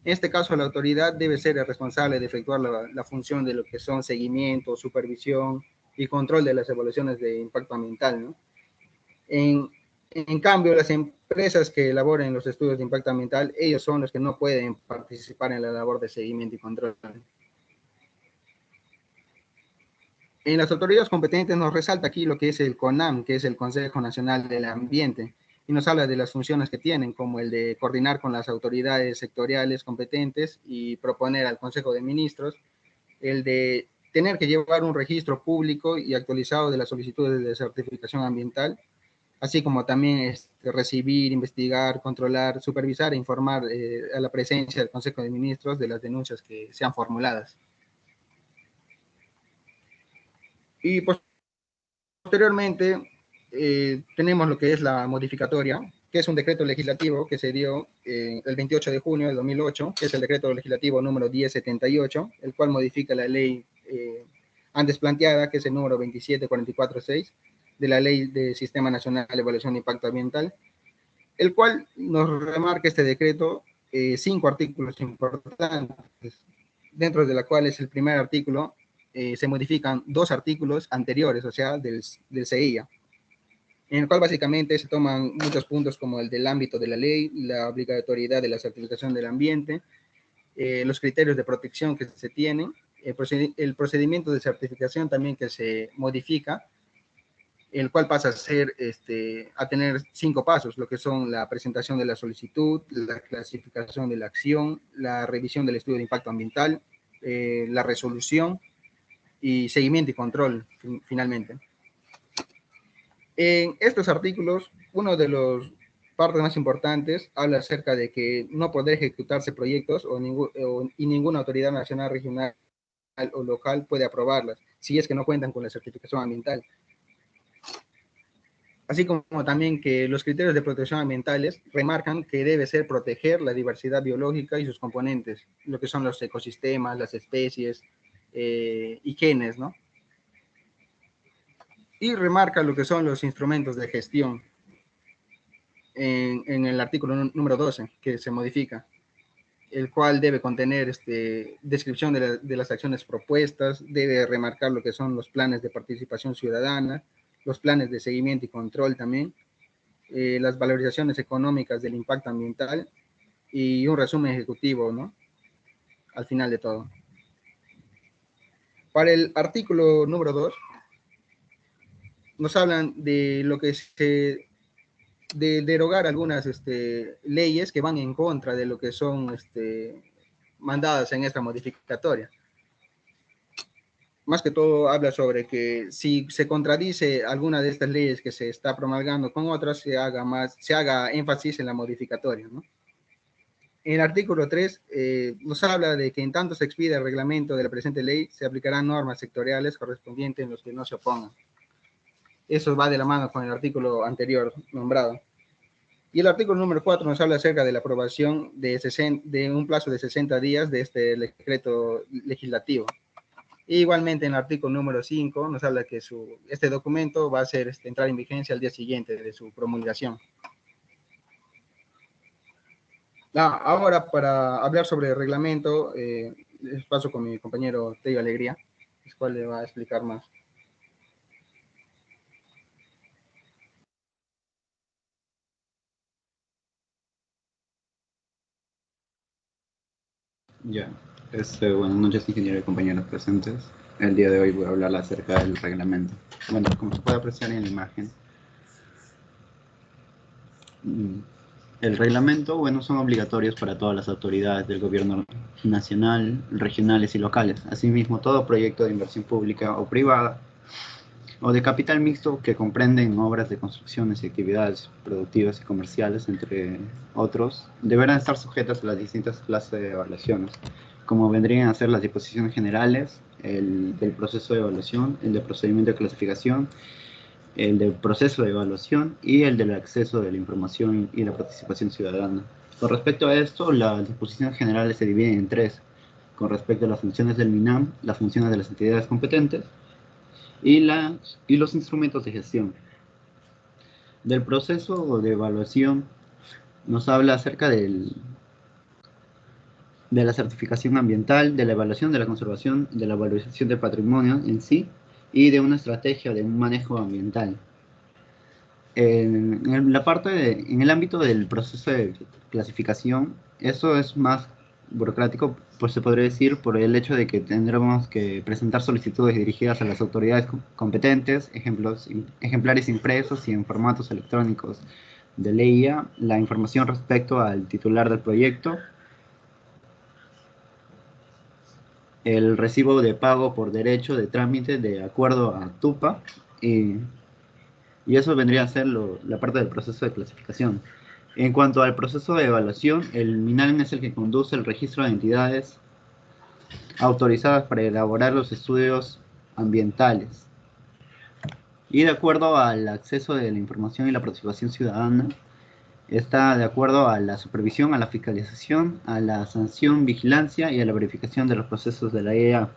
En este caso, la autoridad debe ser el responsable de efectuar la función de lo que son seguimiento, supervisión y control de las evaluaciones de impacto ambiental, ¿no? En cambio, las empresas que elaboren los estudios de impacto ambiental, ellos son los que no pueden participar en la labor de seguimiento y control. En las autoridades competentes nos resalta aquí lo que es el CONAM, que es el Consejo Nacional del Ambiente, y nos habla de las funciones que tienen, como el de coordinar con las autoridades sectoriales competentes y proponer al Consejo de Ministros, el de tener que llevar un registro público y actualizado de las solicitudes de certificación ambiental, así como también recibir, investigar, controlar, supervisar e informar a la presencia del Consejo de Ministros de las denuncias que sean formuladas. Y posteriormente tenemos lo que es la modificatoria, que es un decreto legislativo que se dio el 28 de junio de 2008, que es el decreto legislativo número 1078, el cual modifica la ley antes planteada, que es el número 27446, de la Ley de Sistema Nacional de Evaluación de Impacto Ambiental, el cual nos remarca este decreto 5 artículos importantes, dentro de la cual es el primer artículo, se modifican 2 artículos anteriores, o sea, del CEIA, en el cual básicamente se toman muchos puntos como el del ámbito de la ley, la obligatoriedad de la certificación del ambiente, los criterios de protección que se tienen, el procedimiento de certificación también que se modifica, el cual pasa a tener 5 pasos, lo que son la presentación de la solicitud, la clasificación de la acción, la revisión del estudio de impacto ambiental, la resolución y seguimiento y control, finalmente. En estos artículos, uno de los partes más importantes habla acerca de que no podrá ejecutarse proyectos y ninguna autoridad nacional, regional o local puede aprobarlas, si es que no cuentan con la certificación ambiental. Así como también que los criterios de protección ambientales remarcan que debe ser proteger la diversidad biológica y sus componentes, lo que son los ecosistemas, las especies y genes, ¿no? Y remarca lo que son los instrumentos de gestión en el artículo número 12, que se modifica, el cual debe contener descripción de las acciones propuestas, debe remarcar lo que son los planes de participación ciudadana, los planes de seguimiento y control también, las valorizaciones económicas del impacto ambiental y un resumen ejecutivo, ¿no? Al final de todo. Para el artículo número 2, nos hablan de lo que de derogar algunas leyes que van en contra de lo que son mandadas en esta modificatoria. Más que todo habla sobre que si se contradice alguna de estas leyes que se está promulgando con otras, se haga énfasis en la modificatoria, ¿no? En el artículo 3 nos habla de que en tanto se expida el reglamento de la presente ley, se aplicarán normas sectoriales correspondientes en los que no se opongan. Eso va de la mano con el artículo anterior nombrado. Y el artículo número 4 nos habla acerca de la aprobación de un plazo de 60 días de este decreto legislativo. Y igualmente en el artículo número 5 nos habla que este documento va a entrar en vigencia al día siguiente de su promulgación. Ahora, para hablar sobre el reglamento, les paso con mi compañero Tello Alegría, el cual le va a explicar más. Ya, buenas noches, ingenieros y compañeros presentes. El día de hoy voy a hablar acerca del reglamento. Bueno, como se puede apreciar en la imagen, El reglamento, bueno, son obligatorios para todas las autoridades del gobierno nacional, regionales y locales. Asimismo, todo proyecto de inversión pública o privada o de capital mixto que comprenden obras de construcciones y actividades productivas y comerciales, entre otros, deberán estar sujetas a las distintas clases de evaluaciones, como vendrían a ser las disposiciones generales, el del proceso de evaluación, el del procedimiento de clasificación, el del proceso de evaluación y el del acceso de la información y la participación ciudadana. Con respecto a esto, las disposiciones generales se dividen en tres, con respecto a las funciones del MINAM, las funciones de las entidades competentes y los instrumentos de gestión. Del proceso de evaluación nos habla acerca de la certificación ambiental, de la evaluación de la conservación, de la valorización del patrimonio en sí y de una estrategia de un manejo ambiental. En el ámbito del proceso de clasificación, eso es más burocrático, pues se podría decir, por el hecho de que tendremos que presentar solicitudes dirigidas a las autoridades competentes, ejemplares impresos y en formatos electrónicos de LEIA, la información respecto al titular del proyecto, el recibo de pago por derecho de trámite de acuerdo a TUPA, y eso vendría a ser la parte del proceso de clasificación. En cuanto al proceso de evaluación, el MINAM es el que conduce el registro de entidades autorizadas para elaborar los estudios ambientales. Y de acuerdo al acceso de la información y la participación ciudadana, está de acuerdo a la supervisión, a la fiscalización, a la sanción, vigilancia y a la verificación de los procesos de la EA.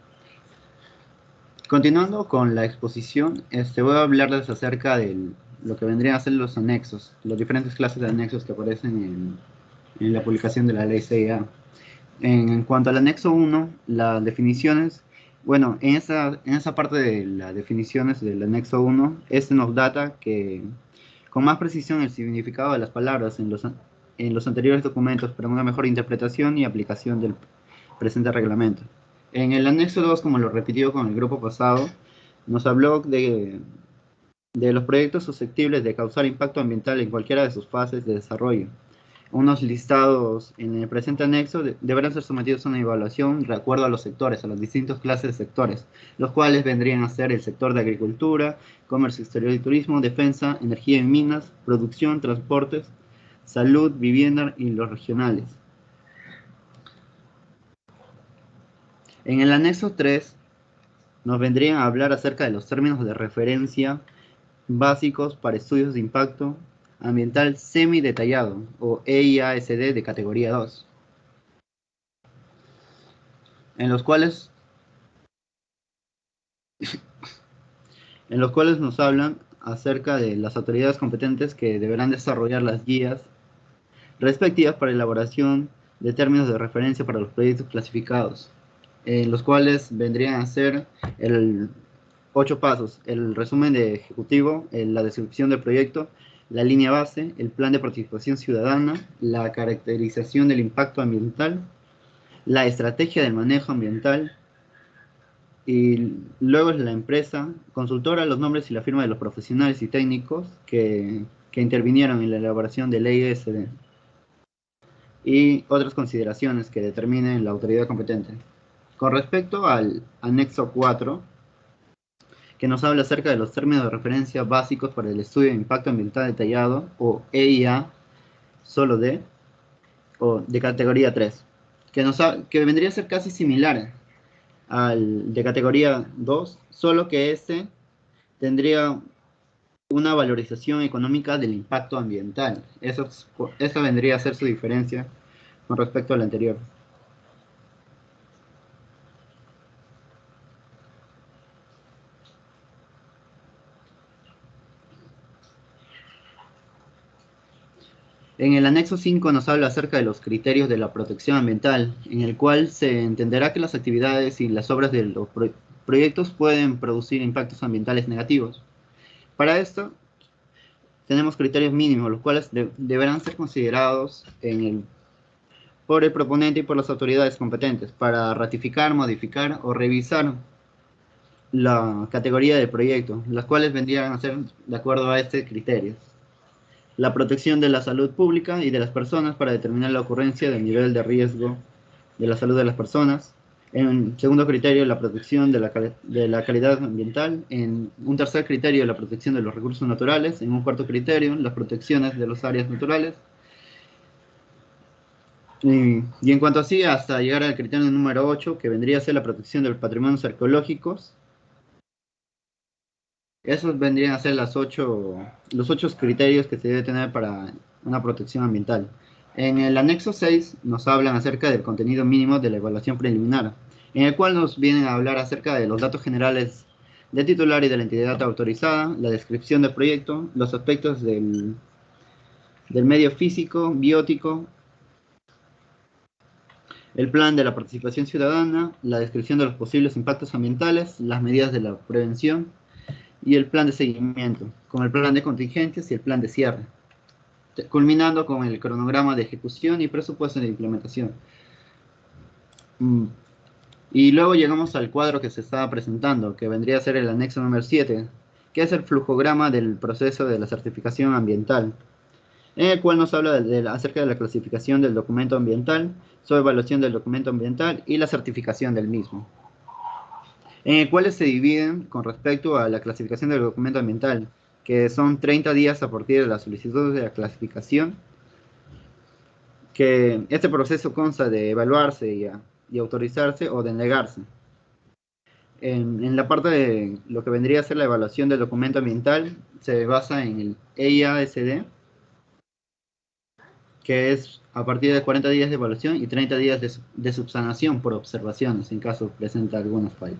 Continuando con la exposición, voy a hablarles acerca de lo que vendrían a ser los anexos, las diferentes clases de anexos que aparecen en la publicación de la ley CIA. En cuanto al anexo 1, las definiciones, bueno, en esa parte de las definiciones del anexo 1, nos data que con más precisión el significado de las palabras en los anteriores documentos para una mejor interpretación y aplicación del presente reglamento. En el anexo 2, como lo repitió con el grupo pasado, nos habló de los proyectos susceptibles de causar impacto ambiental en cualquiera de sus fases de desarrollo. Unos listados en el presente anexo deberán ser sometidos a una evaluación de acuerdo a los sectores, a las distintas clases de sectores, los cuales vendrían a ser el sector de agricultura, comercio exterior y turismo, defensa, energía y minas, producción, transportes, salud, vivienda y los regionales. En el anexo 3 nos vendrían a hablar acerca de los términos de referencia básicos para estudios de impacto ambiental semi-detallado o EIASD de categoría 2, en los cuales nos hablan acerca de las autoridades competentes que deberán desarrollar las guías respectivas para elaboración de términos de referencia para los proyectos clasificados, los cuales vendrían a ser 8 pasos: el resumen de ejecutivo, la descripción del proyecto, la línea base, el plan de participación ciudadana, la caracterización del impacto ambiental, la estrategia del manejo ambiental, y luego es la empresa consultora, los nombres y la firma de los profesionales y técnicos que intervinieron en la elaboración de ley ESD, y otras consideraciones que determinen la autoridad competente. Con respecto al anexo 4, que nos habla acerca de los términos de referencia básicos para el estudio de impacto ambiental detallado, o EIA, solo D, o de categoría 3, que vendría a ser casi similar al de categoría 2, solo que tendría una valorización económica del impacto ambiental. Esa vendría a ser su diferencia con respecto al anterior. En el anexo 5 nos habla acerca de los criterios de la protección ambiental, en el cual se entenderá que las actividades y las obras de los proyectos pueden producir impactos ambientales negativos. Para esto, tenemos criterios mínimos, los cuales deberán ser considerados por el proponente y por las autoridades competentes para ratificar, modificar o revisar la categoría del proyecto, las cuales vendrían a ser de acuerdo a este criterio. la protección de la salud pública y de las personas para determinar la ocurrencia del nivel de riesgo de la salud de las personas. En segundo criterio, la protección de la calidad ambiental. En un tercer criterio, la protección de los recursos naturales. En un cuarto criterio, las protecciones de las áreas naturales. Y en cuanto así, hasta llegar al criterio número 8, que vendría a ser la protección de los patrimonios arqueológicos. Esos vendrían a ser los 8 criterios que se debe tener para una protección ambiental. En el anexo 6 nos hablan acerca del contenido mínimo de la evaluación preliminar, en el cual nos vienen a hablar acerca de los datos generales del titular y de la entidad autorizada, la descripción del proyecto, los aspectos del medio físico, biótico, el plan de la participación ciudadana, la descripción de los posibles impactos ambientales, las medidas de la prevención y el plan de seguimiento, con el plan de contingencias y el plan de cierre, culminando con el cronograma de ejecución y presupuesto de implementación. Y luego llegamos al cuadro que se estaba presentando, que vendría a ser el anexo número 7, que es el flujograma del proceso de la certificación ambiental, en el cual nos habla acerca de la clasificación del documento ambiental, su evaluación del documento ambiental y la certificación del mismo, en el cual se dividen con respecto a la clasificación del documento ambiental, que son 30 días a partir de la solicitud de la clasificación, que este proceso consta de evaluarse y autorizarse o denegarse. En la parte de lo que vendría a ser la evaluación del documento ambiental, se basa en el EIA-SD, que es a partir de 40 días de evaluación y 30 días de subsanación por observaciones, en caso presenta algunos fallos.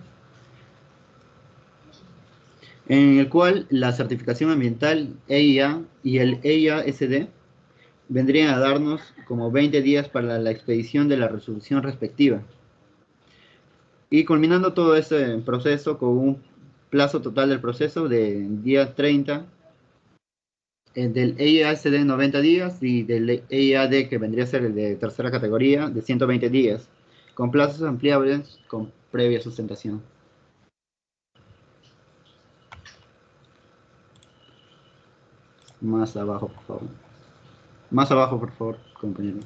En el cual la certificación ambiental EIA y el EIA-SD vendrían a darnos como 20 días para la expedición de la resolución respectiva. Y culminando todo ese proceso con un plazo total del proceso de día 30, del EIA-SD 90 días y del EIA-D, que vendría a ser el de tercera categoría, de 120 días, con plazos ampliables con previa sustentación. Más abajo, por favor. Más abajo, por favor, compañeros.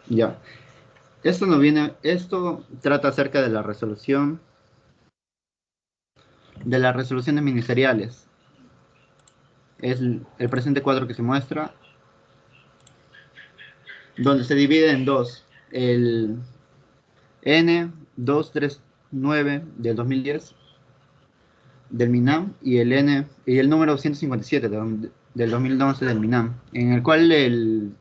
Ya. Esto trata acerca de la resolución, de las resoluciones ministeriales. Es el presente cuadro que se muestra, donde se divide en dos. El N239 del 2010 del MINAM y el número 157 del 2011 del MINAM, en el cual el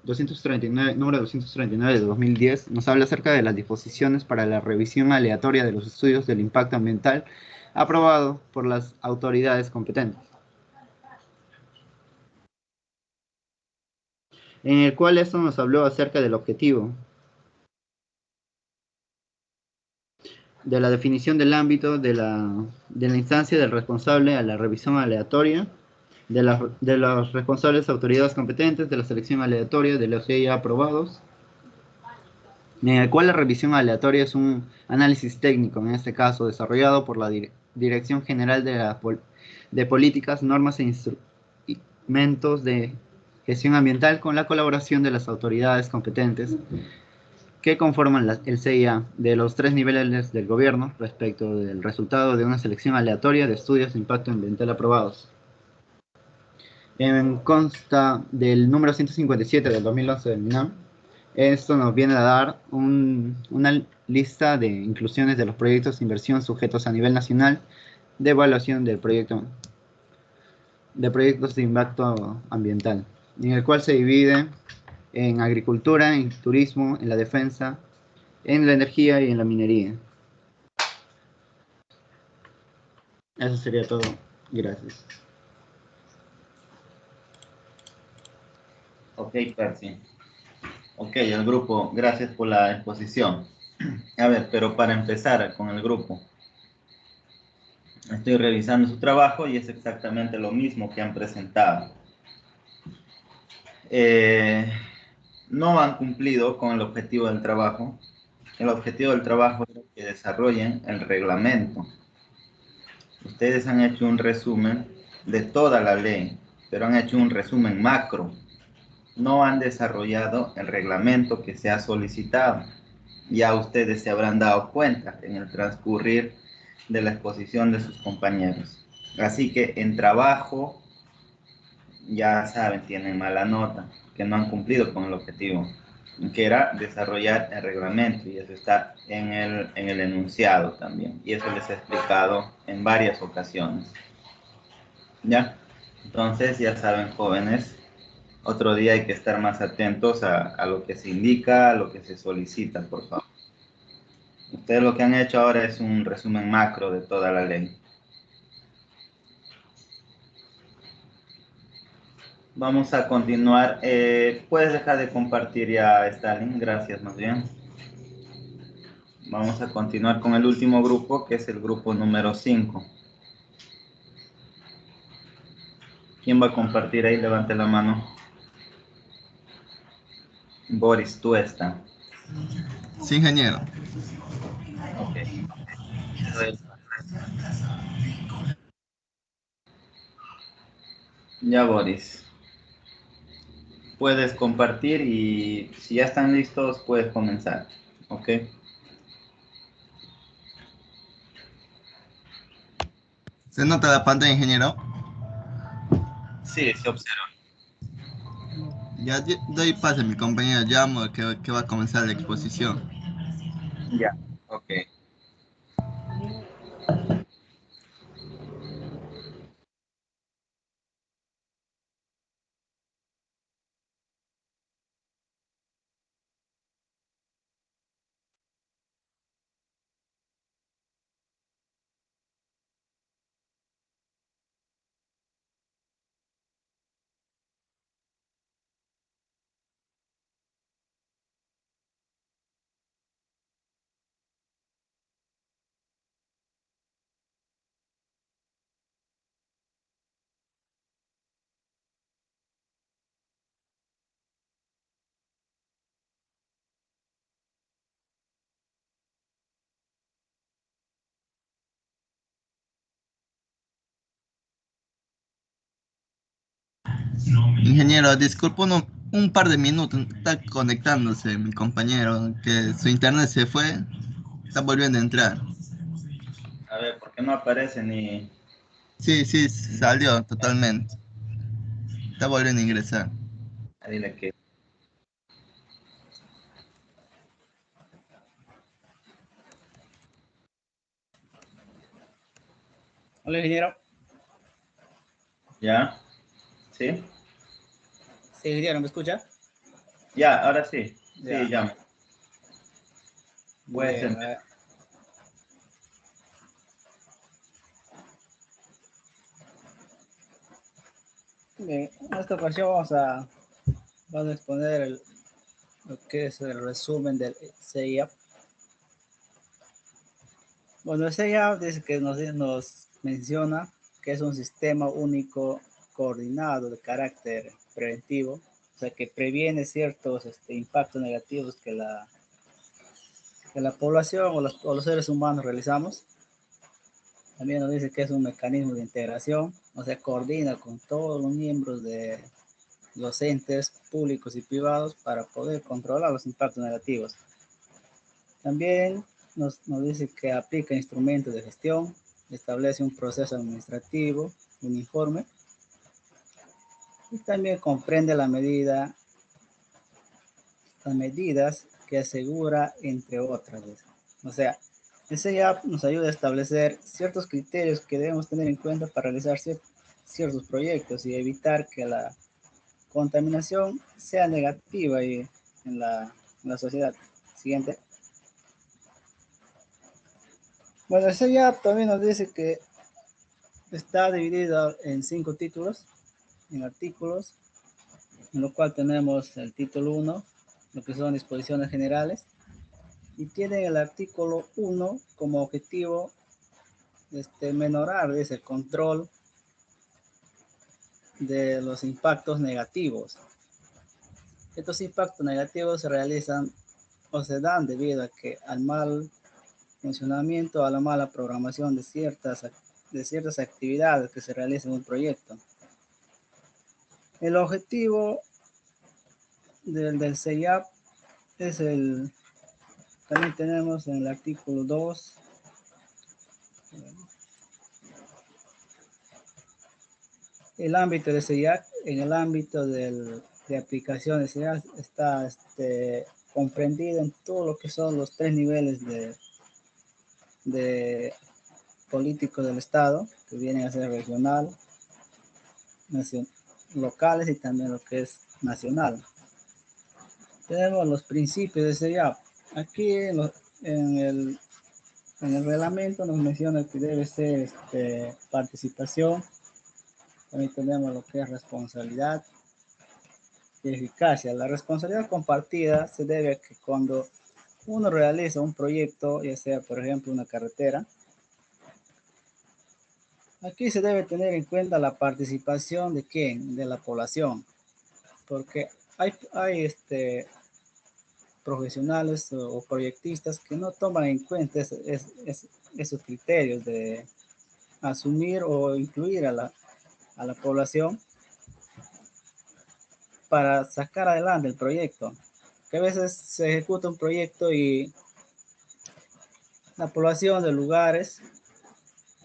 número 239 de 2010 nos habla acerca de las disposiciones para la revisión aleatoria de los estudios del impacto ambiental aprobado por las autoridades competentes, en el cual esto nos habló acerca del objetivo, de la definición del ámbito de la instancia del responsable a la revisión aleatoria, de las responsables autoridades competentes, de la selección aleatoria de los ya aprobados, en el cual la revisión aleatoria es un análisis técnico, en este caso desarrollado por la Dirección General de Políticas, Normas e Instrumentos de Gestión Ambiental, con la colaboración de las autoridades competentes que conforman el CIA de los 3 niveles del gobierno respecto del resultado de una selección aleatoria de estudios de impacto ambiental aprobados. Consta del número 157 del 2011 del MINAM. Esto nos viene a dar una lista de inclusiones de los proyectos de inversión sujetos a nivel nacional de evaluación de proyectos de impacto ambiental, en el cual se divide en agricultura, en turismo, en la defensa, en la energía y en la minería. Eso sería todo. Gracias. Ok, Percy. Ok, el grupo, gracias por la exposición. A ver, pero para empezar con el grupo, estoy revisando su trabajo y es exactamente lo mismo que han presentado. No han cumplido con el objetivo del trabajo, El objetivo del trabajo es que desarrollen el reglamento. Ustedes han hecho un resumen de toda la ley, pero han hecho un resumen macro. No han desarrollado el reglamento que se ha solicitado. Ya ustedes se habrán dado cuenta en el transcurrir de la exposición de sus compañeros. Así que en trabajo, ya saben, tienen mala nota, que no han cumplido con el objetivo, que era desarrollar el reglamento, y eso está en el enunciado también, y eso les he explicado en varias ocasiones. ¿Ya? Entonces, ya saben, jóvenes, otro día hay que estar más atentos a lo que se indica, a lo que se solicita, por favor. Ustedes lo que han hecho ahora es un resumen macro de toda la ley. Vamos a continuar. ¿Puedes dejar de compartir ya, Stalin? Gracias, más bien. Vamos a continuar con el último grupo, que es el grupo número 5. ¿Quién va a compartir ahí? Levante la mano. Boris, tú estás. Sí, ingeniero. Ok. Ya, Boris. Puedes compartir y si ya están listos, puedes comenzar. Ok. ¿Se nota la pantalla, ingeniero? Sí, se observa. Ya doy paso a mi compañero Llamo, que va a comenzar la exposición. Ya. Ok. Ingeniero, disculpe un par de minutos. Está conectándose mi compañero, que su internet se fue. Está volviendo a entrar. A ver, ¿por qué no aparece ni... Sí, sí, salió totalmente. Está volviendo a ingresar. Dile que... Hola, ingeniero. ¿Ya? ¿Sí? Sí, ingeniero, ¿me escucha? Ya, ahora sí. Ya. Sí, ya. Puede Bien, ser. bien, en esta ocasión vamos a exponer lo que es el resumen del CIAP. Bueno, el CIAP dice que nos menciona que es un sistema único coordinado de carácter preventivo, o sea, que previene ciertos impactos negativos que la población o los seres humanos realizamos. También nos dice que es un mecanismo de integración, o sea, coordina con todos los miembros de los entes públicos y privados para poder controlar los impactos negativos. También nos dice que aplica instrumentos de gestión, establece un proceso administrativo uniforme y también comprende las medidas que asegura, entre otras. O sea, ese ya nos ayuda a establecer ciertos criterios que debemos tener en cuenta para realizar ciertos proyectos y evitar que la contaminación sea negativa en la sociedad. Siguiente. Bueno, ese ya también nos dice que está dividido en 5 títulos, en artículos, en lo cual tenemos el título 1, lo que son disposiciones generales, y tiene el artículo 1 como objetivo menorar ese control de los impactos negativos. Estos impactos negativos se realizan o se dan debido a que al mal funcionamiento, a la mala programación de ciertas actividades que se realizan en un proyecto. El objetivo del CEIAP es también tenemos en el artículo 2, el ámbito de CEIAP, en el ámbito de aplicación de CEIAP está comprendido en todo lo que son los 3 niveles de políticos del Estado, que vienen a ser regional, locales y también lo que es nacional. Tenemos los principios de CEIAP. Aquí en el reglamento nos menciona que debe ser participación. También tenemos lo que es responsabilidad y eficacia. La responsabilidad compartida se debe a que cuando uno realiza un proyecto, ya sea por ejemplo una carretera, aquí se debe tener en cuenta la participación de quién, de la población, porque hay profesionales o proyectistas que no toman en cuenta esos criterios de asumir o incluir a la población para sacar adelante el proyecto. Que a veces se ejecuta un proyecto y la población de lugares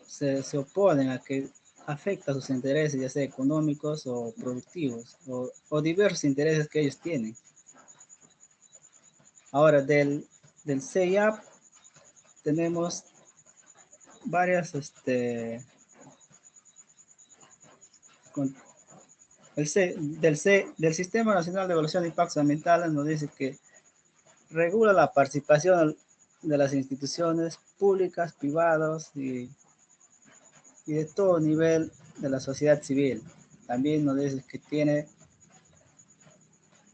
se oponen a que afecta sus intereses, ya sea económicos o productivos, o diversos intereses que ellos tienen. Ahora, del CEIAP tenemos varias, del Sistema Nacional de Evaluación de Impactos Ambientales nos dice que regula la participación de las instituciones públicas, privadas y de todo nivel de la sociedad civil. También nos dice que tiene,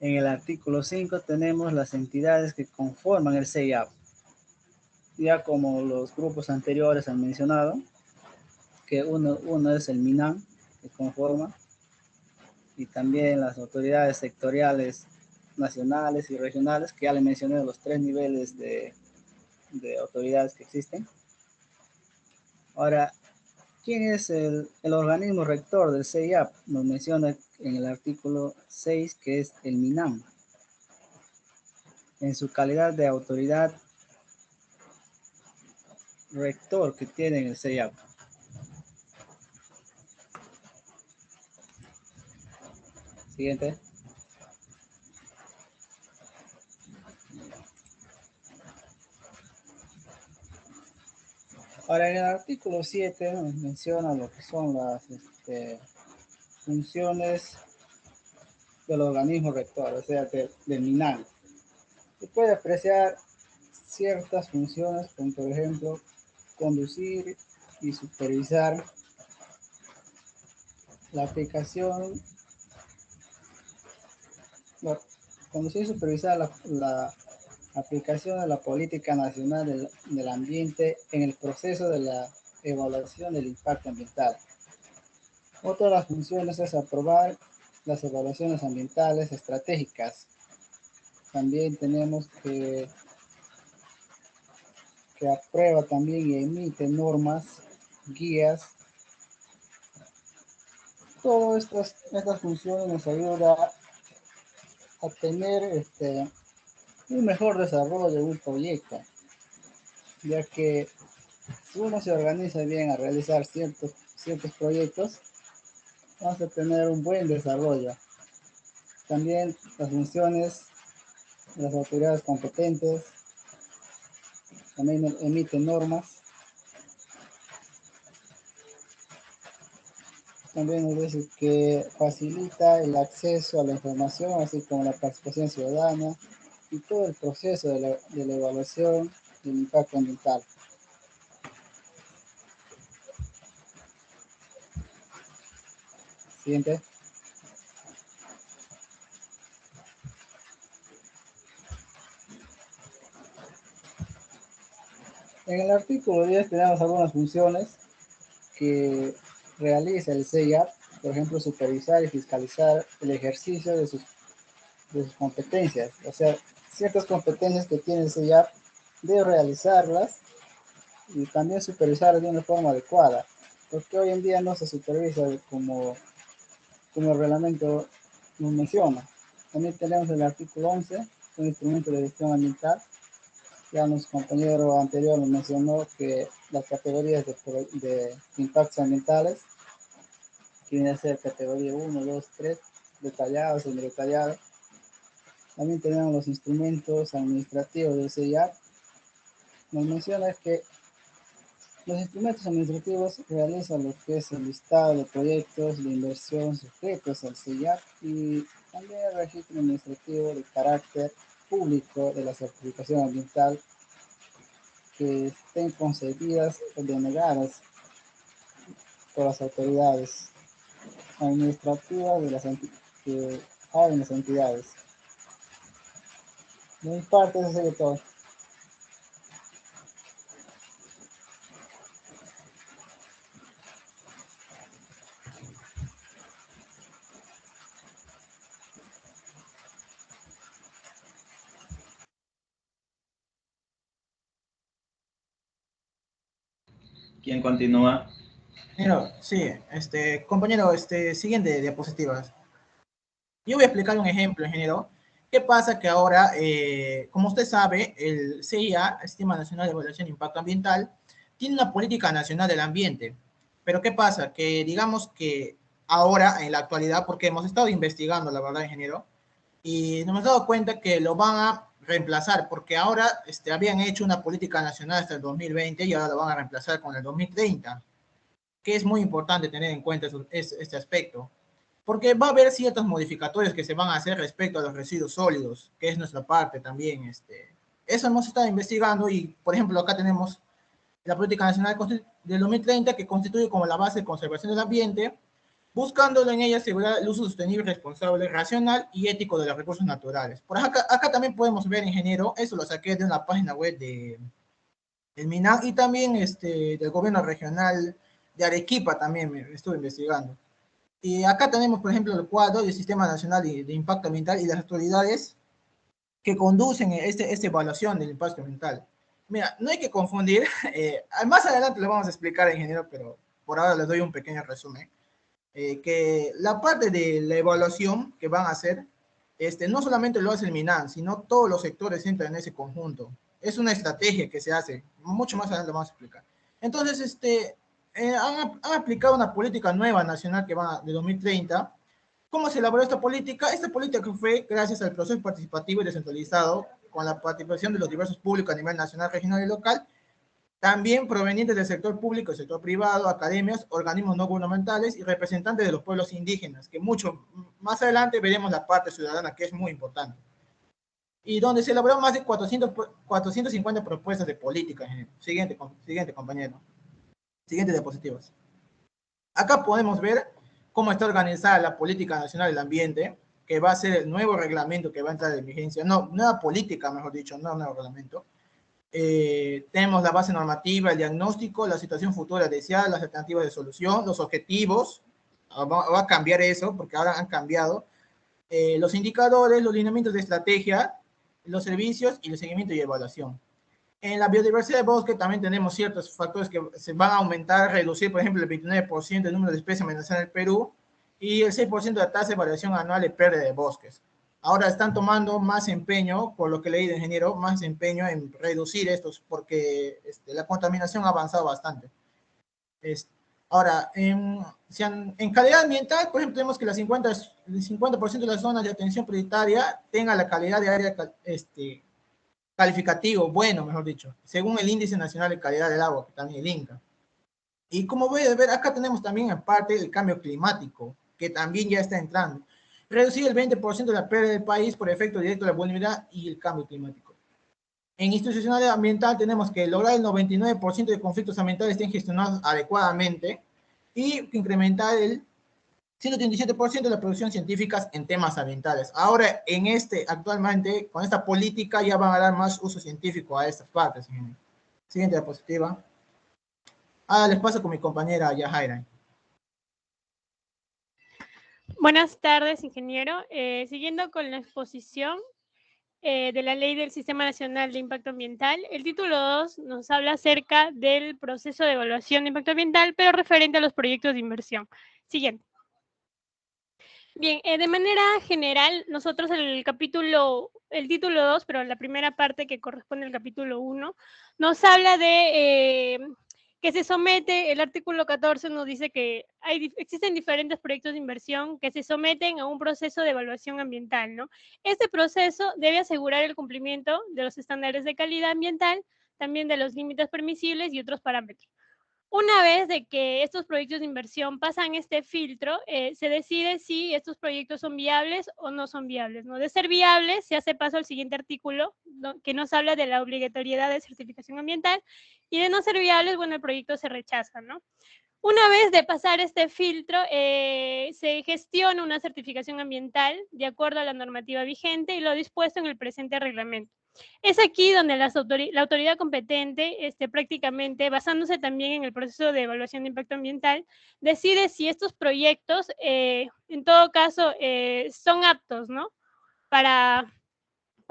en el artículo 5 tenemos las entidades que conforman el CEIAP, ya como los grupos anteriores han mencionado, que uno es el MINAM, que conforma, y también las autoridades sectoriales nacionales y regionales, que ya le mencioné los 3 niveles de autoridades que existen. Ahora, ¿quién es el organismo rector del CEIAP? Nos menciona en el artículo 6 que es el MINAM, en su calidad de autoridad rector que tiene en el CEIAP. Siguiente. Ahora, en el artículo 7 nos menciona lo que son las funciones del organismo rector, o sea, del MINAM. Se puede apreciar ciertas funciones, como por ejemplo, conducir y supervisar la aplicación, conducir y supervisar la aplicación de la política nacional del ambiente en el proceso de la evaluación del impacto ambiental. Otra de las funciones es aprobar las evaluaciones ambientales estratégicas. También tenemos que aprueba también y emite normas, guías. Todas estas funciones nos ayudan a tener un mejor desarrollo de un proyecto, ya que si uno se organiza bien a realizar ciertos proyectos, vamos a tener un buen desarrollo. También las funciones de las autoridades competentes, también emiten normas. También nos dice que facilita el acceso a la información, así como la participación ciudadana y todo el proceso de la evaluación del impacto ambiental. Siguiente. En el artículo 10 tenemos algunas funciones que realiza el CEIAP, por ejemplo, supervisar y fiscalizar el ejercicio de sus competencias. O sea, ciertas competencias que tiene el CEIAP, debe realizarlas y también supervisarlas de una forma adecuada, porque hoy en día no se supervisa como el reglamento nos menciona. También tenemos el artículo 11, un instrumento de gestión ambiental. Ya nuestro compañero anterior nos mencionó que las categorías de impactos ambientales quieren ser categoría 1, 2, 3, detallados, semi-detallados. También tenemos los instrumentos administrativos del CEIAP. Nos menciona que los instrumentos administrativos realizan lo que es el listado de proyectos de inversión sujetos al CEIAP y también el registro administrativo de carácter público de la certificación ambiental que estén concedidas o denegadas por las autoridades administrativas de que hay en las entidades. De mi parte, eso sería todo. ¿Quién continúa? Ingeniero, sí, compañero, siguiente diapositivas. Yo voy a explicar un ejemplo, ingeniero. ¿Qué pasa? Que ahora, como usted sabe, el CIA, el Sistema Nacional de Evaluación de Impacto Ambiental, tiene una política nacional del ambiente. Pero ¿qué pasa? Que digamos que ahora, en la actualidad, porque hemos estado investigando, la verdad, ingeniero, y nos hemos dado cuenta que lo van a reemplazar, porque ahora habían hecho una política nacional hasta el 2020 y ahora lo van a reemplazar con el 2030, que es muy importante tener en cuenta este aspecto, porque va a haber ciertos modificatorios que se van a hacer respecto a los residuos sólidos, que es nuestra parte también. Eso hemos estado investigando y, por ejemplo, acá tenemos la Política Nacional del 2030 que constituye como la base de conservación del ambiente, buscándolo en ella asegurar el uso sostenible, responsable, racional y ético de los recursos naturales. Por acá también podemos ver, ingeniero, eso lo saqué de una página web del MINAM y también del gobierno regional de Arequipa también me estuve investigando. Y acá tenemos, por ejemplo, el cuadro del Sistema Nacional de Impacto Ambiental y las autoridades que conducen esta evaluación del impacto ambiental. Mira, no hay que confundir, más adelante lo vamos a explicar, ingeniero, pero por ahora les doy un pequeño resumen, que la parte de la evaluación que van a hacer, no solamente lo hace el MINAM, sino todos los sectores entran en ese conjunto. Es una estrategia que se hace, mucho más adelante lo vamos a explicar. Entonces, han aplicado una política nueva nacional que va de 2030. ¿Cómo se elaboró esta política? Esta política fue gracias al proceso participativo y descentralizado, con la participación de los diversos públicos a nivel nacional, regional y local, también provenientes del sector público, el sector privado, academias, organismos no gubernamentales y representantes de los pueblos indígenas, que mucho más adelante veremos la parte ciudadana, que es muy importante. Y donde se elaboraron más de 450 propuestas de política. Siguiente compañero. Siguiente diapositivas. Acá podemos ver cómo está organizada la Política Nacional del Ambiente, que va a ser el nuevo reglamento que va a entrar en vigencia, no, nueva política, mejor dicho, no nuevo reglamento. Tenemos la base normativa, el diagnóstico, la situación futura deseada, las alternativas de solución, los objetivos, va a cambiar eso, porque ahora han cambiado, los indicadores, los lineamientos de estrategia, los servicios y el seguimiento y evaluación. En la biodiversidad de bosque también tenemos ciertos factores que se van a aumentar, reducir, por ejemplo, el 29% del número de especies amenazadas en el Perú y el 6% de la tasa de variación anual de pérdida de bosques. Ahora están tomando más empeño, por lo que leí de ingeniero, más empeño en reducir estos porque la contaminación ha avanzado bastante. Ahora, en calidad ambiental, por ejemplo, tenemos que el 50% de las zonas de atención prioritaria tengan la calidad de área calificativo, bueno, mejor dicho, según el Índice Nacional de Calidad del Agua, que también el INCA. Y como voy a ver, acá tenemos también en parte el cambio climático, que también ya está entrando. Reducir el 20% de la pérdida del país por efecto directo de la vulnerabilidad y el cambio climático. En institucionalidad ambiental tenemos que lograr el 99% de conflictos ambientales estén gestionados adecuadamente y incrementar el 137% de la producción científica en temas ambientales. Ahora, actualmente, con esta política ya van a dar más uso científico a estas partes. Siguiente diapositiva. Ahora les paso con mi compañera Yajaira. Buenas tardes, ingeniero. Siguiendo con la exposición, de la Ley del Sistema Nacional de Impacto Ambiental. El título 2 nos habla acerca del proceso de evaluación de impacto ambiental, pero referente a los proyectos de inversión. Siguiente. Bien, de manera general, nosotros el título 2, pero la primera parte que corresponde al capítulo 1, nos habla de que se somete, el artículo 14 nos dice que existen diferentes proyectos de inversión que se someten a un proceso de evaluación ambiental, ¿no? Este proceso debe asegurar el cumplimiento de los estándares de calidad ambiental, también de los límites permisibles y otros parámetros. Una vez de que estos proyectos de inversión pasan este filtro, se decide si estos proyectos son viables o no son viables, ¿no? De ser viables, se hace paso al siguiente artículo, que nos habla de la obligatoriedad de certificación ambiental, y de no ser viables, bueno, el proyecto se rechaza, ¿no? Una vez de pasar este filtro, se gestiona una certificación ambiental de acuerdo a la normativa vigente y lo dispuesto en el presente reglamento. Es aquí donde la autoridad competente, prácticamente basándose también en el proceso de evaluación de impacto ambiental, decide si estos proyectos, en todo caso, son aptos, ¿no? Para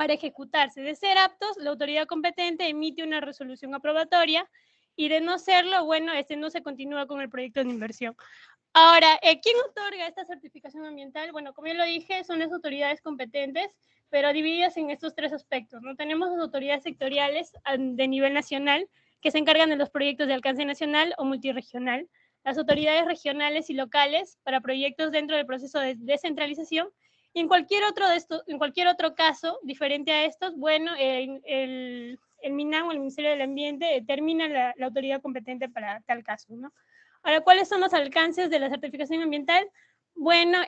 ejecutarse. De ser aptos, la autoridad competente emite una resolución aprobatoria y de no serlo, bueno, no se continúa con el proyecto de inversión. Ahora, ¿quién otorga esta certificación ambiental? Bueno, como ya lo dije, son las autoridades competentes, pero divididas en estos tres aspectos, ¿no? Tenemos las autoridades sectoriales de nivel nacional, que se encargan de los proyectos de alcance nacional o multirregional, las autoridades regionales y locales para proyectos dentro del proceso de descentralización, y en cualquier otro caso diferente a estos, bueno, el MINAM o el Ministerio del Ambiente determina la autoridad competente para tal caso, ¿no? Ahora, ¿cuáles son los alcances de la certificación ambiental? Bueno,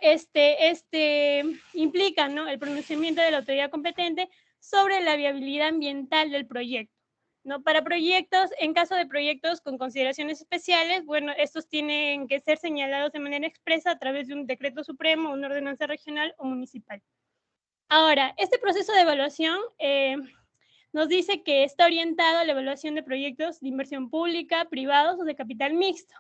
implica, ¿no?, el pronunciamiento de la autoridad competente sobre la viabilidad ambiental del proyecto, ¿no? Para proyectos, en caso de proyectos con consideraciones especiales, bueno, estos tienen que ser señalados de manera expresa a través de un decreto supremo, una ordenanza regional o municipal. Ahora, este proceso de evaluación nos dice que está orientado a la evaluación de proyectos de inversión pública, privados o de capital mixto.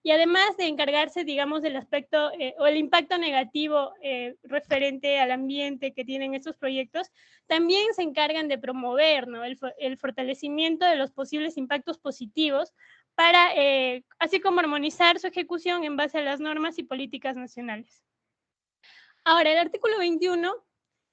Y además de encargarse, digamos, del aspecto o el impacto negativo referente al ambiente que tienen estos proyectos, también se encargan de promover, ¿no?, el fortalecimiento de los posibles impactos positivos para, así como armonizar su ejecución en base a las normas y políticas nacionales. Ahora, el artículo 21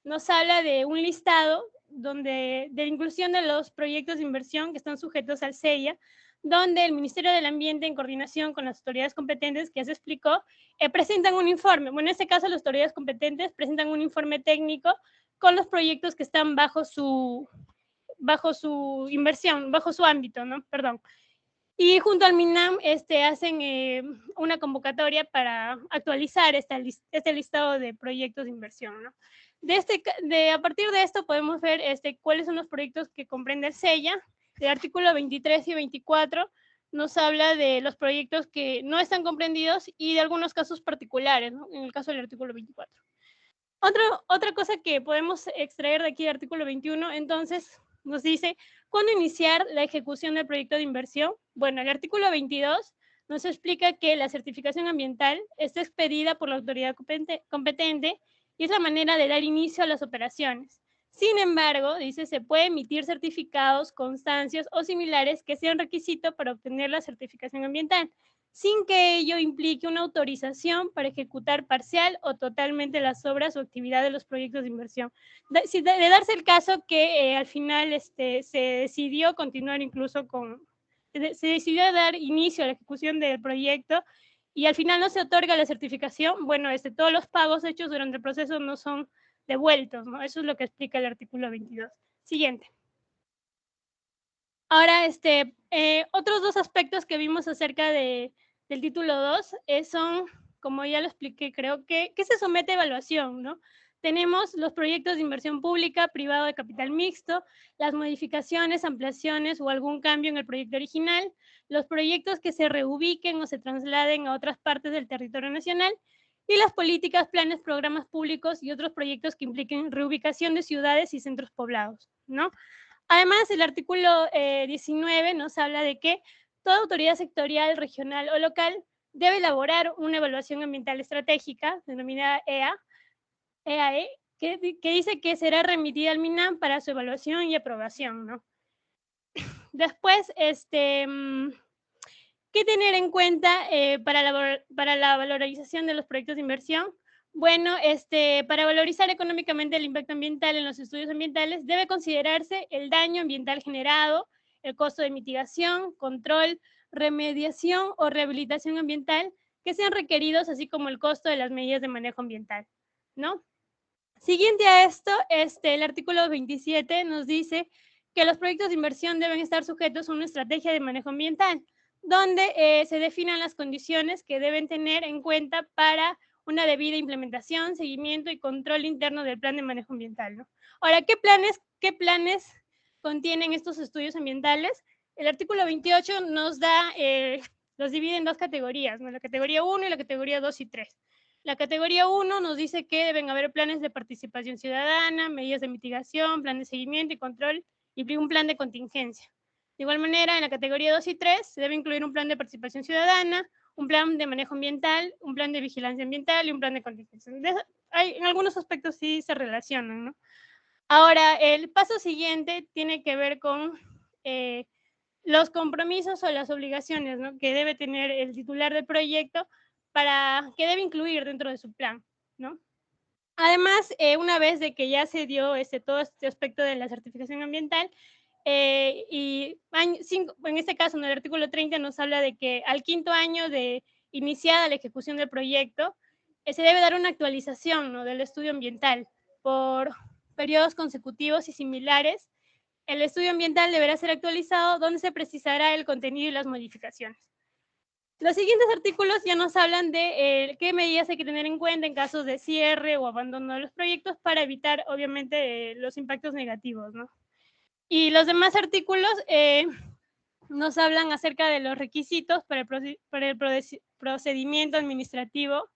nos habla de un listado de la inclusión de los proyectos de inversión que están sujetos al SEIA, donde el Ministerio del Ambiente, en coordinación con las autoridades competentes, que ya se explicó, presentan un informe. Bueno, en este caso, las autoridades competentes presentan un informe técnico con los proyectos que están bajo su inversión, bajo su ámbito, ¿no? Perdón. Y junto al MINAM hacen una convocatoria para actualizar este listado de proyectos de inversión, ¿no? A partir de esto podemos ver cuáles son los proyectos que comprende el SEIA. El artículo 23 y 24 nos habla de los proyectos que no están comprendidos y de algunos casos particulares, ¿no?, en el caso del artículo 24. Otra cosa que podemos extraer de aquí del artículo 21, entonces, nos dice cuándo iniciar la ejecución del proyecto de inversión. Bueno, el artículo 22 nos explica que la certificación ambiental está expedida por la autoridad competente y es la manera de dar inicio a las operaciones. Sin embargo, dice, se puede emitir certificados, constancias o similares que sean requisito para obtener la certificación ambiental, sin que ello implique una autorización para ejecutar parcial o totalmente las obras o actividad de los proyectos de inversión. De darse el caso que al final se decidió continuar incluso se decidió dar inicio a la ejecución del proyecto y al final no se otorga la certificación, bueno, todos los pagos hechos durante el proceso no son devueltos, ¿no? Eso es lo que explica el artículo 22. Siguiente. Ahora, otros dos aspectos que vimos acerca del título 2 son, como ya lo expliqué, creo que se somete a evaluación, ¿no? Tenemos los proyectos de inversión pública, privado de capital mixto, las modificaciones, ampliaciones o algún cambio en el proyecto original, los proyectos que se reubiquen o se trasladen a otras partes del territorio nacional, y las políticas, planes, programas públicos y otros proyectos que impliquen reubicación de ciudades y centros poblados, ¿no? Además, el artículo 19 nos habla de que toda autoridad sectorial, regional o local debe elaborar una evaluación ambiental estratégica, denominada EAE, que dice que será remitida al MINAM para su evaluación y aprobación, ¿no? Después, ¿qué tener en cuenta para la valorización de los proyectos de inversión? Bueno, para valorizar económicamente el impacto ambiental en los estudios ambientales debe considerarse el daño ambiental generado, el costo de mitigación, control, remediación o rehabilitación ambiental que sean requeridos, así como el costo de las medidas de manejo ambiental, ¿no? Siguiente a esto, el artículo 27 nos dice que los proyectos de inversión deben estar sujetos a una estrategia de manejo ambiental, donde se definan las condiciones que deben tener en cuenta para una debida implementación, seguimiento y control interno del plan de manejo ambiental, ¿no? Ahora, ¿qué planes contienen estos estudios ambientales? El artículo 28 nos da, los divide en dos categorías, ¿no? La categoría 1 y la categoría 2 y 3. La categoría 1 nos dice que deben haber planes de participación ciudadana, medidas de mitigación, plan de seguimiento y control y un plan de contingencia. De igual manera, en la categoría 2 y 3 se debe incluir un plan de participación ciudadana, un plan de manejo ambiental, un plan de vigilancia ambiental y un plan de contingencia. En algunos aspectos sí se relacionan, ¿no? Ahora, el paso siguiente tiene que ver con los compromisos o las obligaciones, ¿no?, que debe tener el titular del proyecto que debe incluir dentro de su plan, ¿no? Además, una vez de que ya se dio todo este aspecto de la certificación ambiental, y en este caso, en el artículo 30 nos habla de que al 5º año de iniciada la ejecución del proyecto, se debe dar una actualización, ¿no?, del estudio ambiental por periodos consecutivos y similares. El estudio ambiental deberá ser actualizado, donde se precisará el contenido y las modificaciones. Los siguientes artículos ya nos hablan de qué medidas hay que tener en cuenta en casos de cierre o abandono de los proyectos para evitar, obviamente, los impactos negativos, ¿no? Y los demás artículos nos hablan acerca de los requisitos para el procedimiento administrativo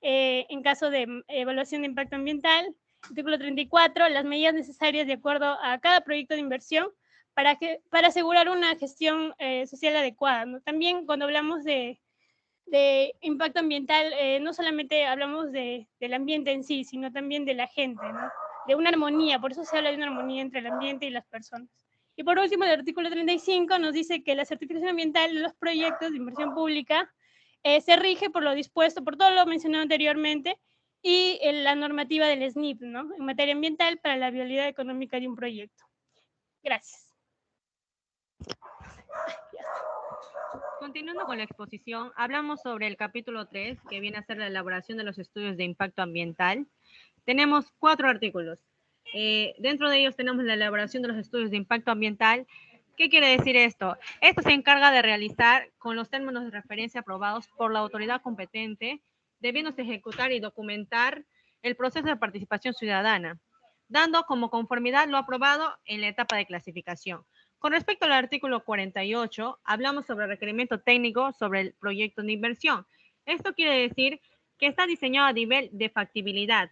en caso de evaluación de impacto ambiental. Artículo 34, las medidas necesarias de acuerdo a cada proyecto de inversión para asegurar una gestión social adecuada, ¿no? También cuando hablamos de impacto ambiental, no solamente hablamos del ambiente en sí, sino también de la gente, ¿no?, de una armonía, por eso se habla de una armonía entre el ambiente y las personas. Y por último, el artículo 35 nos dice que la certificación ambiental de los proyectos de inversión pública se rige por lo dispuesto, por todo lo mencionado anteriormente, y la normativa del SNIP, ¿no?, en materia ambiental para la viabilidad económica de un proyecto. Gracias. Continuando con la exposición, hablamos sobre el capítulo 3, que viene a ser la elaboración de los estudios de impacto ambiental. Tenemos 4 artículos. Dentro de ellos tenemos la elaboración de los estudios de impacto ambiental. ¿Qué quiere decir esto? Esto se encarga de realizar con los términos de referencia aprobados por la autoridad competente, debiéndose ejecutar y documentar el proceso de participación ciudadana, dando como conformidad lo aprobado en la etapa de clasificación. Con respecto al artículo 48, hablamos sobre el requerimiento técnico sobre el proyecto de inversión. Esto quiere decir que está diseñado a nivel de factibilidad.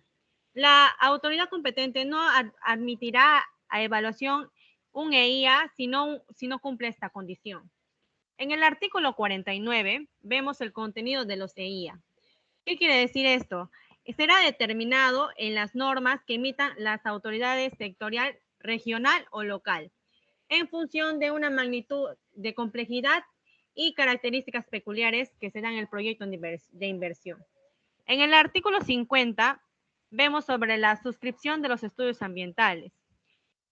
La autoridad competente no admitirá a evaluación un EIA si no cumple esta condición. En el artículo 49 vemos el contenido de los EIA. ¿Qué quiere decir esto? Será determinado en las normas que emitan las autoridades sectorial, regional o local, en función de una magnitud de complejidad y características peculiares que se dan en el proyecto de inversión. En el artículo 50 vemos sobre la suscripción de los estudios ambientales.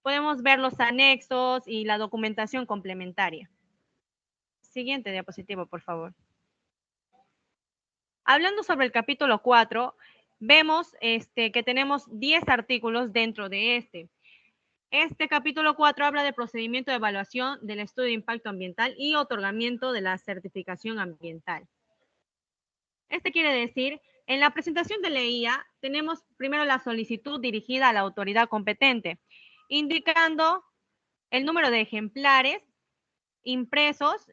Podemos ver los anexos y la documentación complementaria. Siguiente diapositiva, por favor. Hablando sobre el capítulo 4, vemos que tenemos 10 artículos dentro de este. Este capítulo 4 habla de procedimiento de evaluación del estudio de impacto ambiental y otorgamiento de la certificación ambiental. Este quiere decir, en la presentación de la EIA tenemos primero la solicitud dirigida a la autoridad competente, indicando el número de ejemplares impresos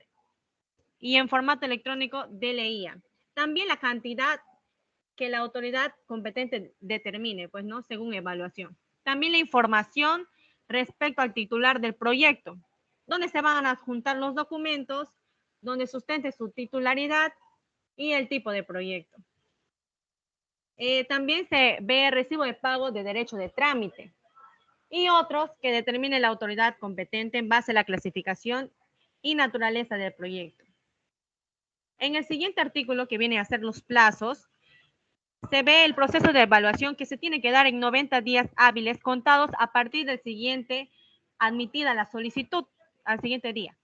y en formato electrónico de la EIA. También la cantidad que la autoridad competente determine, pues no, según evaluación. También la información respecto al titular del proyecto, donde se van a adjuntar los documentos, donde sustente su titularidad y el tipo de proyecto. También se ve recibo de pago de derecho de trámite y otros que determine la autoridad competente en base a la clasificación y naturaleza del proyecto. En el siguiente artículo, que viene a ser los plazos, se ve el proceso de evaluación que se tiene que dar en 90 días hábiles contados a partir del siguiente admitida la solicitud, al siguiente día.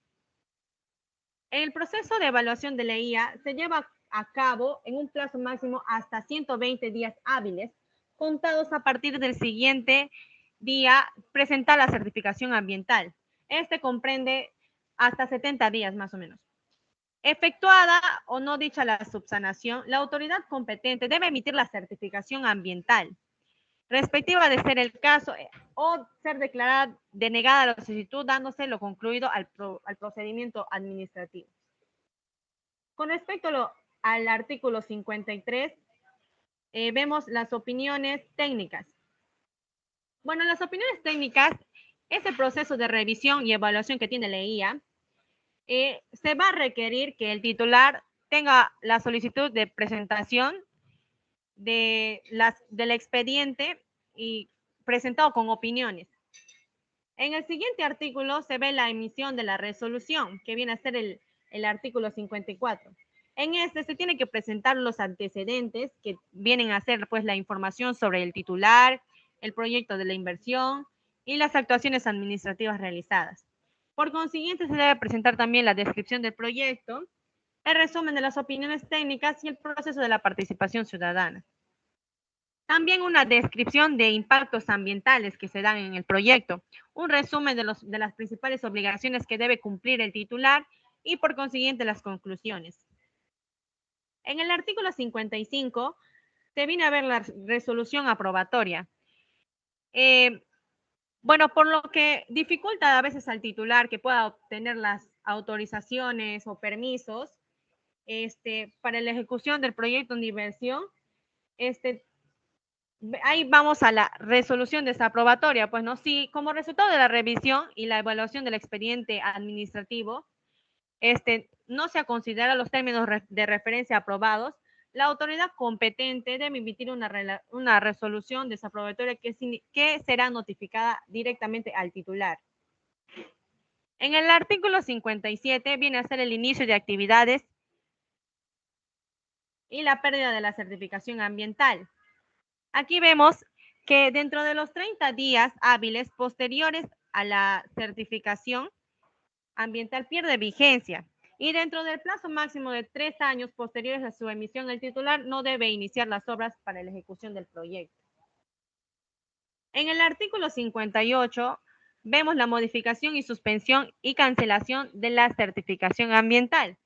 El proceso de evaluación de la IA se lleva a cabo en un plazo máximo hasta 120 días hábiles contados a partir del siguiente día presentar la certificación ambiental. Este comprende hasta 70 días más o menos. Efectuada o no dicha la subsanación, la autoridad competente debe emitir la certificación ambiental, respectiva de ser el caso o ser declarada denegada la solicitud, dándose lo concluido al procedimiento administrativo. Con respecto al artículo 53, vemos las opiniones técnicas. Bueno, las opiniones técnicas es el proceso de revisión y evaluación que tiene la IA. Se va a requerir que el titular tenga la solicitud de presentación del expediente y presentado con opiniones. En el siguiente artículo se ve la emisión de la resolución, que viene a ser el artículo 54. En este se tiene que presentar los antecedentes que vienen a ser pues la información sobre el titular, el proyecto de la inversión y las actuaciones administrativas realizadas. Por consiguiente, se debe presentar también la descripción del proyecto, el resumen de las opiniones técnicas y el proceso de la participación ciudadana. También una descripción de impactos ambientales que se dan en el proyecto, un resumen de las principales obligaciones que debe cumplir el titular y por consiguiente las conclusiones. En el artículo 55 se viene a ver la resolución aprobatoria. Bueno, por lo que dificulta a veces al titular que pueda obtener las autorizaciones o permisos para la ejecución del proyecto de inversión, ahí vamos a la resolución desaprobatoria, pues no, si como resultado de la revisión y la evaluación del expediente administrativo, no se consideran los términos de referencia aprobados, la autoridad competente debe emitir una resolución desaprobatoria que será notificada directamente al titular. En el artículo 57 viene a ser el inicio de actividades y la pérdida de la certificación ambiental. Aquí vemos que dentro de los 30 días hábiles posteriores a la certificación ambiental pierde vigencia y dentro del plazo máximo de 3 años posteriores a su emisión, el titular no debe iniciar las obras para la ejecución del proyecto. En el artículo 58 vemos la modificación y suspensión y cancelación de la certificación ambiental.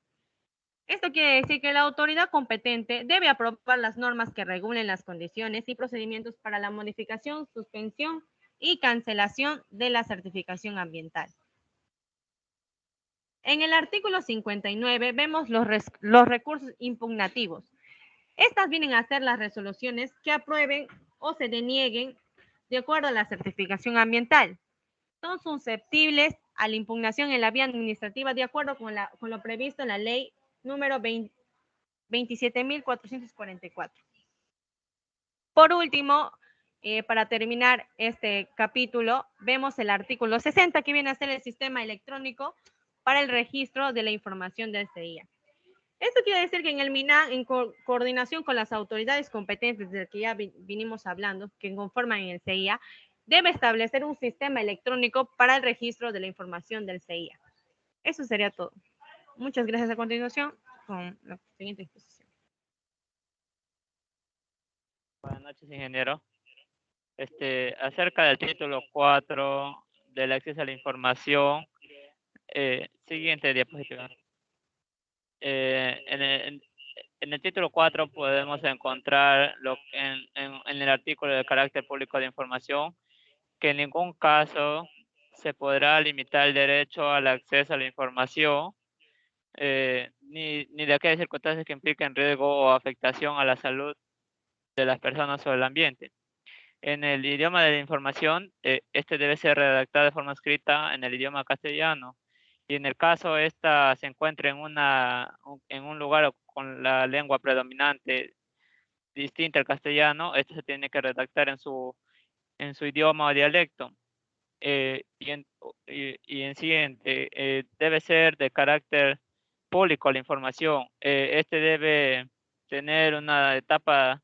Esto quiere decir que la autoridad competente debe aprobar las normas que regulen las condiciones y procedimientos para la modificación, suspensión y cancelación de la certificación ambiental. En el artículo 59 vemos los recursos impugnativos. Estas vienen a ser las resoluciones que aprueben o se denieguen de acuerdo a la certificación ambiental. Son susceptibles a la impugnación en la vía administrativa de acuerdo con lo previsto en la ley número 27.444. Por último, para terminar este capítulo, vemos el artículo 60 que viene a ser el sistema electrónico para el registro de la información del CIA. Esto quiere decir que en el MINAN, en coordinación con las autoridades competentes de que ya vinimos hablando, que conforman el CIA, debe establecer un sistema electrónico para el registro de la información del CIA. Eso sería todo. Muchas gracias. A continuación, con la siguiente exposición. Buenas noches, ingeniero. Acerca del título 4 del acceso a la información, siguiente diapositiva. En el título 4 podemos encontrar en el artículo de carácter público de información que en ningún caso se podrá limitar el derecho al acceso a la información ni de aquellas circunstancias que impliquen riesgo o afectación a la salud de las personas o el ambiente. En el idioma de la información, debe ser redactado de forma escrita en el idioma castellano. Y en el caso esta se encuentre en un lugar con la lengua predominante distinta al castellano, esto se tiene que redactar en su idioma o dialecto. Y en siguiente, debe ser de carácter público la información. Este debe tener una etapa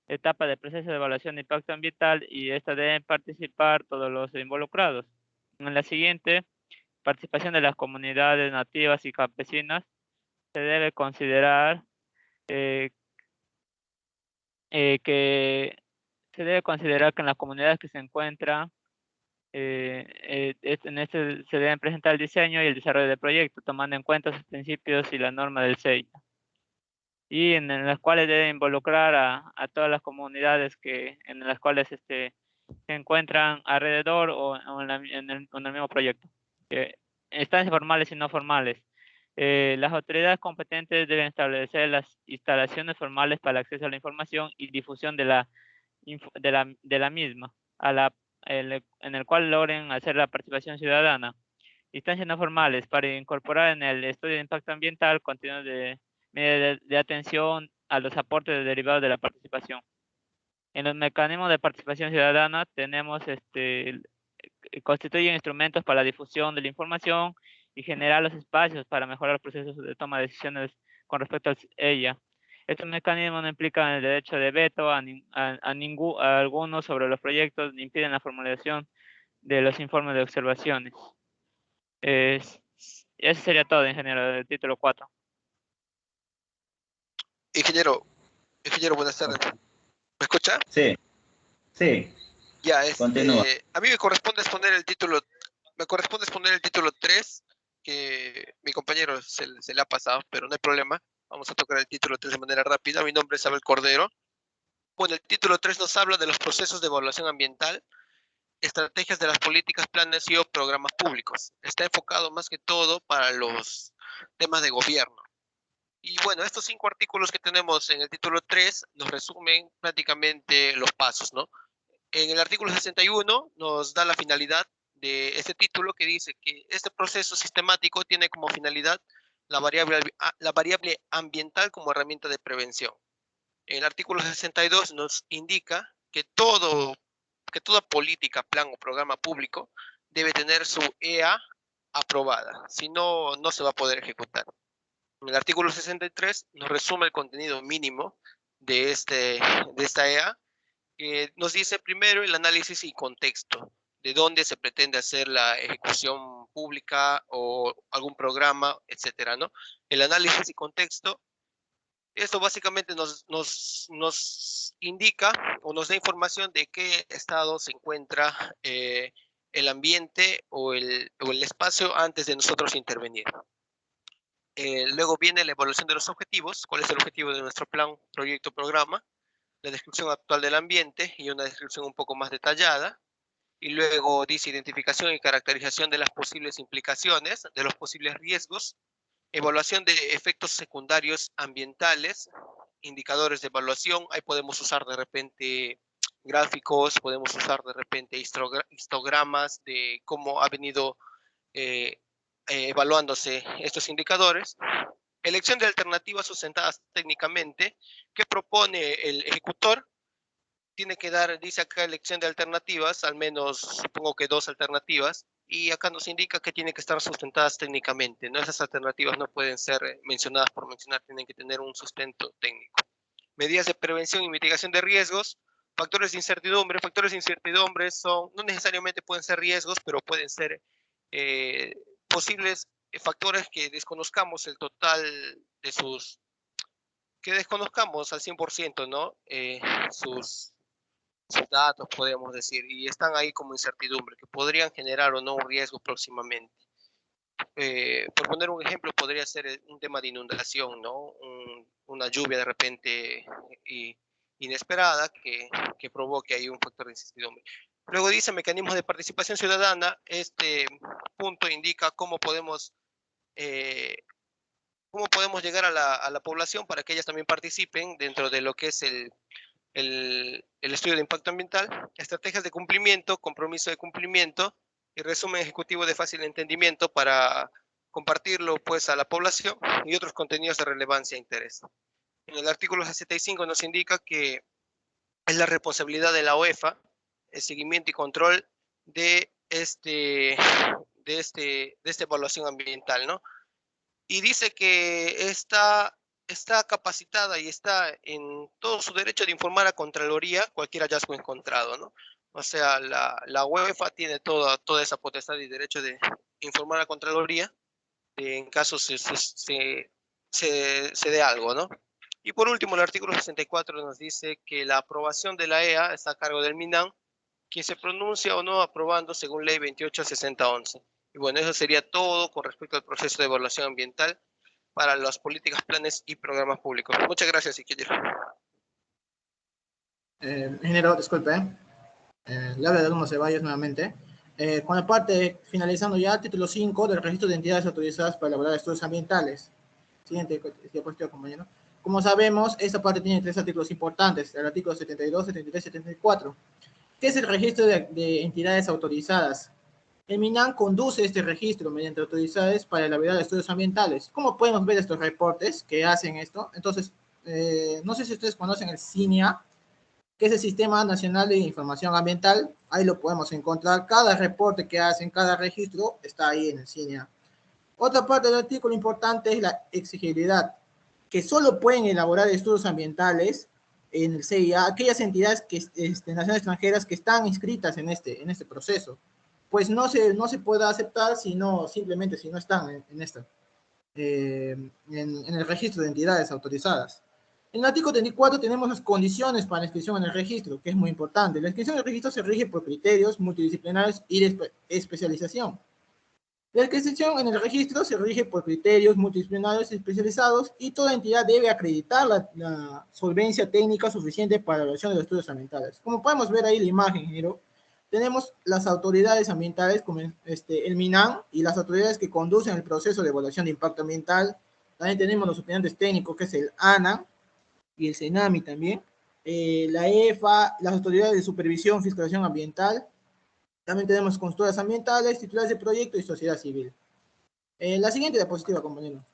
de proceso de evaluación de impacto ambiental y esta deben participar todos los involucrados. En la siguiente, participación de las comunidades nativas y campesinas, se debe considerar que en las comunidades que se encuentran en este se deben presentar el diseño y el desarrollo del proyecto, tomando en cuenta sus principios y la norma del SEI, y en las cuales debe involucrar a todas las comunidades en las cuales se encuentran alrededor o en el mismo proyecto. Instancias formales y no formales. Las autoridades competentes deben establecer las instalaciones formales para el acceso a la información y difusión de la misma, en el cual logren hacer la participación ciudadana. Instancias no formales para incorporar en el estudio de impacto ambiental contenidos de medidas de atención a los aportes derivados de la participación. En los mecanismos de participación ciudadana tenemos constituyen instrumentos para la difusión de la información y generar los espacios para mejorar los procesos de toma de decisiones con respecto a ella. Estos mecanismos no implican el derecho de veto a alguno sobre los proyectos ni impiden la formulación de los informes de observaciones. Eso sería todo, ingeniero, del título 4. Ingeniero, buenas tardes. ¿Me escucha? Sí, sí. Ya, Continúa. a mí me corresponde exponer el título 3, que mi compañero se le ha pasado, pero no hay problema. Vamos a tocar el título 3 de manera rápida. Mi nombre es Abel Cordero. Bueno, el título 3 nos habla de los procesos de evaluación ambiental, estrategias de las políticas, planes y o programas públicos. Está enfocado más que todo para los temas de gobierno. Y bueno, estos 5 artículos que tenemos en el título 3 nos resumen prácticamente los pasos, ¿no? En el artículo 61 nos da la finalidad de este título, que dice que este proceso sistemático tiene como finalidad la variable ambiental como herramienta de prevención. El artículo 62 nos indica que toda política, plan o programa público debe tener su EA aprobada, si no, no se va a poder ejecutar. En el artículo 63 nos resume el contenido mínimo de esta EA, que nos dice primero el análisis y contexto, de dónde se pretende hacer la ejecución pública o algún programa, etcétera, ¿no? El análisis y contexto, esto básicamente nos indica o nos da información de qué estado se encuentra el ambiente o el espacio antes de nosotros intervenir. Luego viene la evaluación de los objetivos, cuál es el objetivo de nuestro plan, proyecto, programa, la descripción actual del ambiente y una descripción un poco más detallada. Y luego dice identificación y caracterización de las posibles implicaciones, de los posibles riesgos, evaluación de efectos secundarios ambientales, indicadores de evaluación. Ahí podemos usar de repente gráficos, podemos usar de repente histogramas de cómo ha venido evaluándose estos indicadores. Elección de alternativas sustentadas técnicamente. ¿Qué propone el ejecutor? Tiene que dar, dice acá, elección de alternativas, al menos supongo que 2 alternativas, y acá nos indica que tienen que estar sustentadas técnicamente, ¿no? Esas alternativas no pueden ser mencionadas por mencionar, tienen que tener un sustento técnico. Medidas de prevención y mitigación de riesgos, factores de incertidumbre. Factores de incertidumbre no necesariamente pueden ser riesgos, pero pueden ser posibles factores que desconozcamos el total de que desconozcamos al 100%, ¿no? Sus datos, podemos decir, y están ahí como incertidumbre, que podrían generar o no un riesgo próximamente. Por poner un ejemplo, podría ser un tema de inundación, ¿no? Una lluvia de repente inesperada que provoque ahí un factor de incertidumbre. Luego dice mecanismos de participación ciudadana. Este punto indica cómo podemos llegar a la población para que ellas también participen dentro de lo que es el estudio de impacto ambiental, estrategias de cumplimiento, compromiso de cumplimiento y resumen ejecutivo de fácil entendimiento para compartirlo pues a la población y otros contenidos de relevancia e interés. En el artículo 65 nos indica que es la responsabilidad de la UEFA el seguimiento y control de esta evaluación ambiental, ¿no? Y dice que está capacitada y está en todo su derecho de informar a Contraloría cualquier hallazgo encontrado, ¿no? O sea, la UEFA tiene toda esa potestad y derecho de informar a Contraloría en caso se dé algo, ¿no? Y por último, el artículo 64 nos dice que la aprobación de la EA está a cargo del MINAM, quien se pronuncia o no aprobando según ley 286011. Y bueno, eso sería todo con respecto al proceso de evaluación ambiental para las políticas, planes y programas públicos. Muchas gracias, ingeniero. Ingeniero, disculpe. Le habla de Alumno Ceballos nuevamente. Con la parte, finalizando ya, título 5 del registro de entidades autorizadas para elaborar estudios ambientales. Siguiente diapositiva, compañero. Como sabemos, esta parte tiene 3 artículos importantes, el artículo 72, 73 y 74. ¿Qué es el registro de entidades autorizadas? El MINAM conduce este registro mediante autoridades para elaborar estudios ambientales. ¿Cómo podemos ver estos reportes que hacen esto? Entonces, no sé si ustedes conocen el SINIA, que es el Sistema Nacional de Información Ambiental. Ahí lo podemos encontrar. Cada reporte que hacen, cada registro, está ahí en el SINIA. Otra parte del artículo importante es la exigibilidad, que solo pueden elaborar estudios ambientales en el CIA aquellas entidades que, nacionales extranjeras que están inscritas en este proceso. Pues no se puede aceptar simplemente si no están en el registro de entidades autorizadas. En el artículo 34 tenemos las condiciones para la inscripción en el registro, que es muy importante. La inscripción en el registro se rige por criterios multidisciplinarios y de especialización. La inscripción en el registro se rige por criterios multidisciplinarios y especializados y toda entidad debe acreditar la solvencia técnica suficiente para la evaluación de los estudios ambientales. Como podemos ver ahí la imagen, ingeniero, tenemos las autoridades ambientales como el MINAM y las autoridades que conducen el proceso de evaluación de impacto ambiental. También tenemos los opinantes técnicos, que es el ANA y el CENAMI también. La EFA, las autoridades de supervisión, fiscalización ambiental. También tenemos consultoras ambientales, titulares de proyecto y sociedad civil. La siguiente diapositiva, compañero.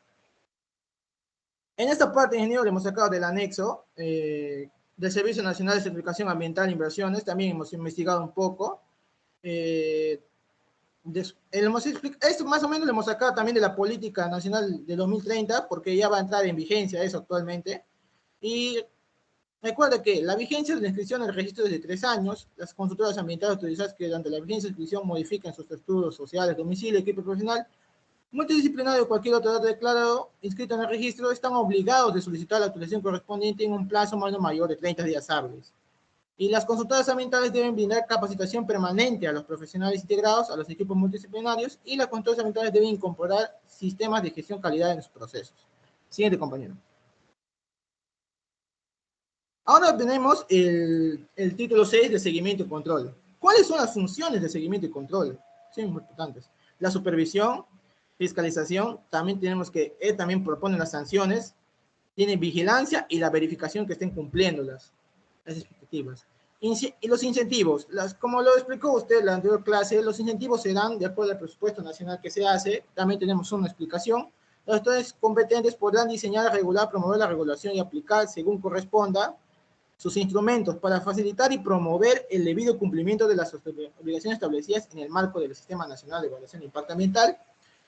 En esta parte, ingeniero, le hemos sacado del anexo del Servicio Nacional de Certificación Ambiental e Inversiones. También hemos investigado un poco. Esto más o menos lo hemos sacado también de la Política Nacional de 2030, porque ya va a entrar en vigencia eso actualmente. Y recuerda que la vigencia de la inscripción en el registro es de 3 años. Las consultoras ambientales autorizadas que durante la vigencia de inscripción modifican sus estructuras sociales, domicilio, equipo profesional, multidisciplinario o cualquier otro dato declarado inscrito en el registro, están obligados de solicitar la autorización correspondiente en un plazo mayor de 30 días hábiles. Y las consultoras ambientales deben brindar capacitación permanente a los profesionales integrados, a los equipos multidisciplinarios, y las consultoras ambientales deben incorporar sistemas de gestión calidad en sus procesos. Siguiente, compañero. Ahora tenemos el título 6 de seguimiento y control. ¿Cuáles son las funciones de seguimiento y control? Son muy importantes. La supervisión, fiscalización, también tenemos que, él también propone las sanciones, tiene vigilancia y la verificación que estén cumpliendo las expectativas. Y los incentivos, como lo explicó usted en la anterior clase, los incentivos se dan de acuerdo al presupuesto nacional que se hace. También tenemos una explicación. Las autoridades competentes podrán diseñar, regular, promover la regulación y aplicar según corresponda sus instrumentos para facilitar y promover el debido cumplimiento de las obligaciones establecidas en el marco del Sistema Nacional de Evaluación de Impacto Ambiental.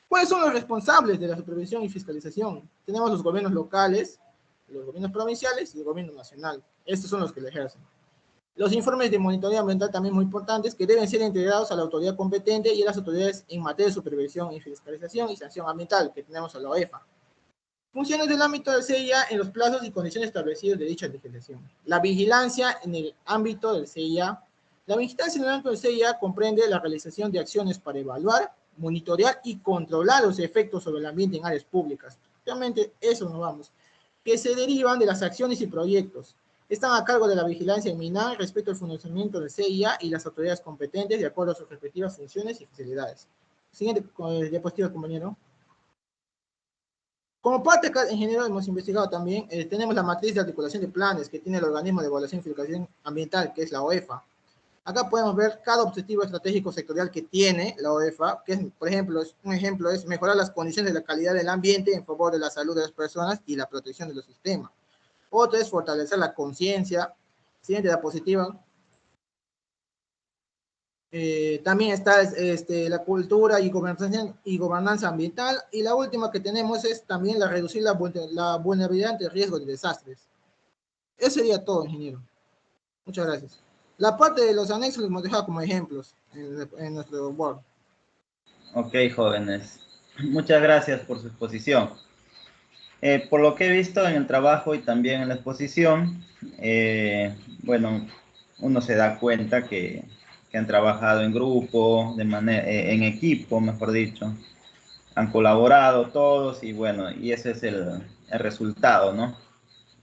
¿Cuáles son los responsables de la supervisión y fiscalización? Tenemos los gobiernos locales, los gobiernos provinciales y el gobierno nacional. Estos son los que le ejercen. Los informes de monitoreo ambiental también muy importantes, que deben ser integrados a la autoridad competente y a las autoridades en materia de supervisión y fiscalización y sanción ambiental, que tenemos a la OEFA. Funciones del ámbito del CIA en los plazos y condiciones establecidos de dicha legislación. La vigilancia en el ámbito del CIA. La vigilancia en el ámbito del CIA comprende la realización de acciones para evaluar, monitorear y controlar los efectos sobre el ambiente en áreas públicas. Realmente eso no vamos. Que se derivan de las acciones y proyectos. Están a cargo de la vigilancia en MINAM respecto al funcionamiento del CIA y las autoridades competentes de acuerdo a sus respectivas funciones y especialidades. Siguiente diapositiva, compañero. Como parte acá, en general, hemos investigado también, tenemos la matriz de articulación de planes que tiene el organismo de evaluación y fiscalización ambiental, que es la OEFA. Acá podemos ver cada objetivo estratégico sectorial que tiene la OEFA, que es, por ejemplo, un ejemplo es mejorar las condiciones de la calidad del ambiente en favor de la salud de las personas y la protección de los sistemas. Otro es fortalecer la conciencia. Siguiente diapositiva. También está la cultura y gobernanza ambiental. Y la última que tenemos es también reducir la vulnerabilidad ante el riesgo de desastres. Eso sería todo, ingeniero. Muchas gracias. La parte de los anexos los hemos dejado como ejemplos en nuestro board. Ok, jóvenes. Muchas gracias por su exposición. Por lo que he visto en el trabajo y también en la exposición, bueno, uno se da cuenta que han trabajado en grupo, en equipo, mejor dicho. Han colaborado todos y bueno, y ese es el resultado, ¿no?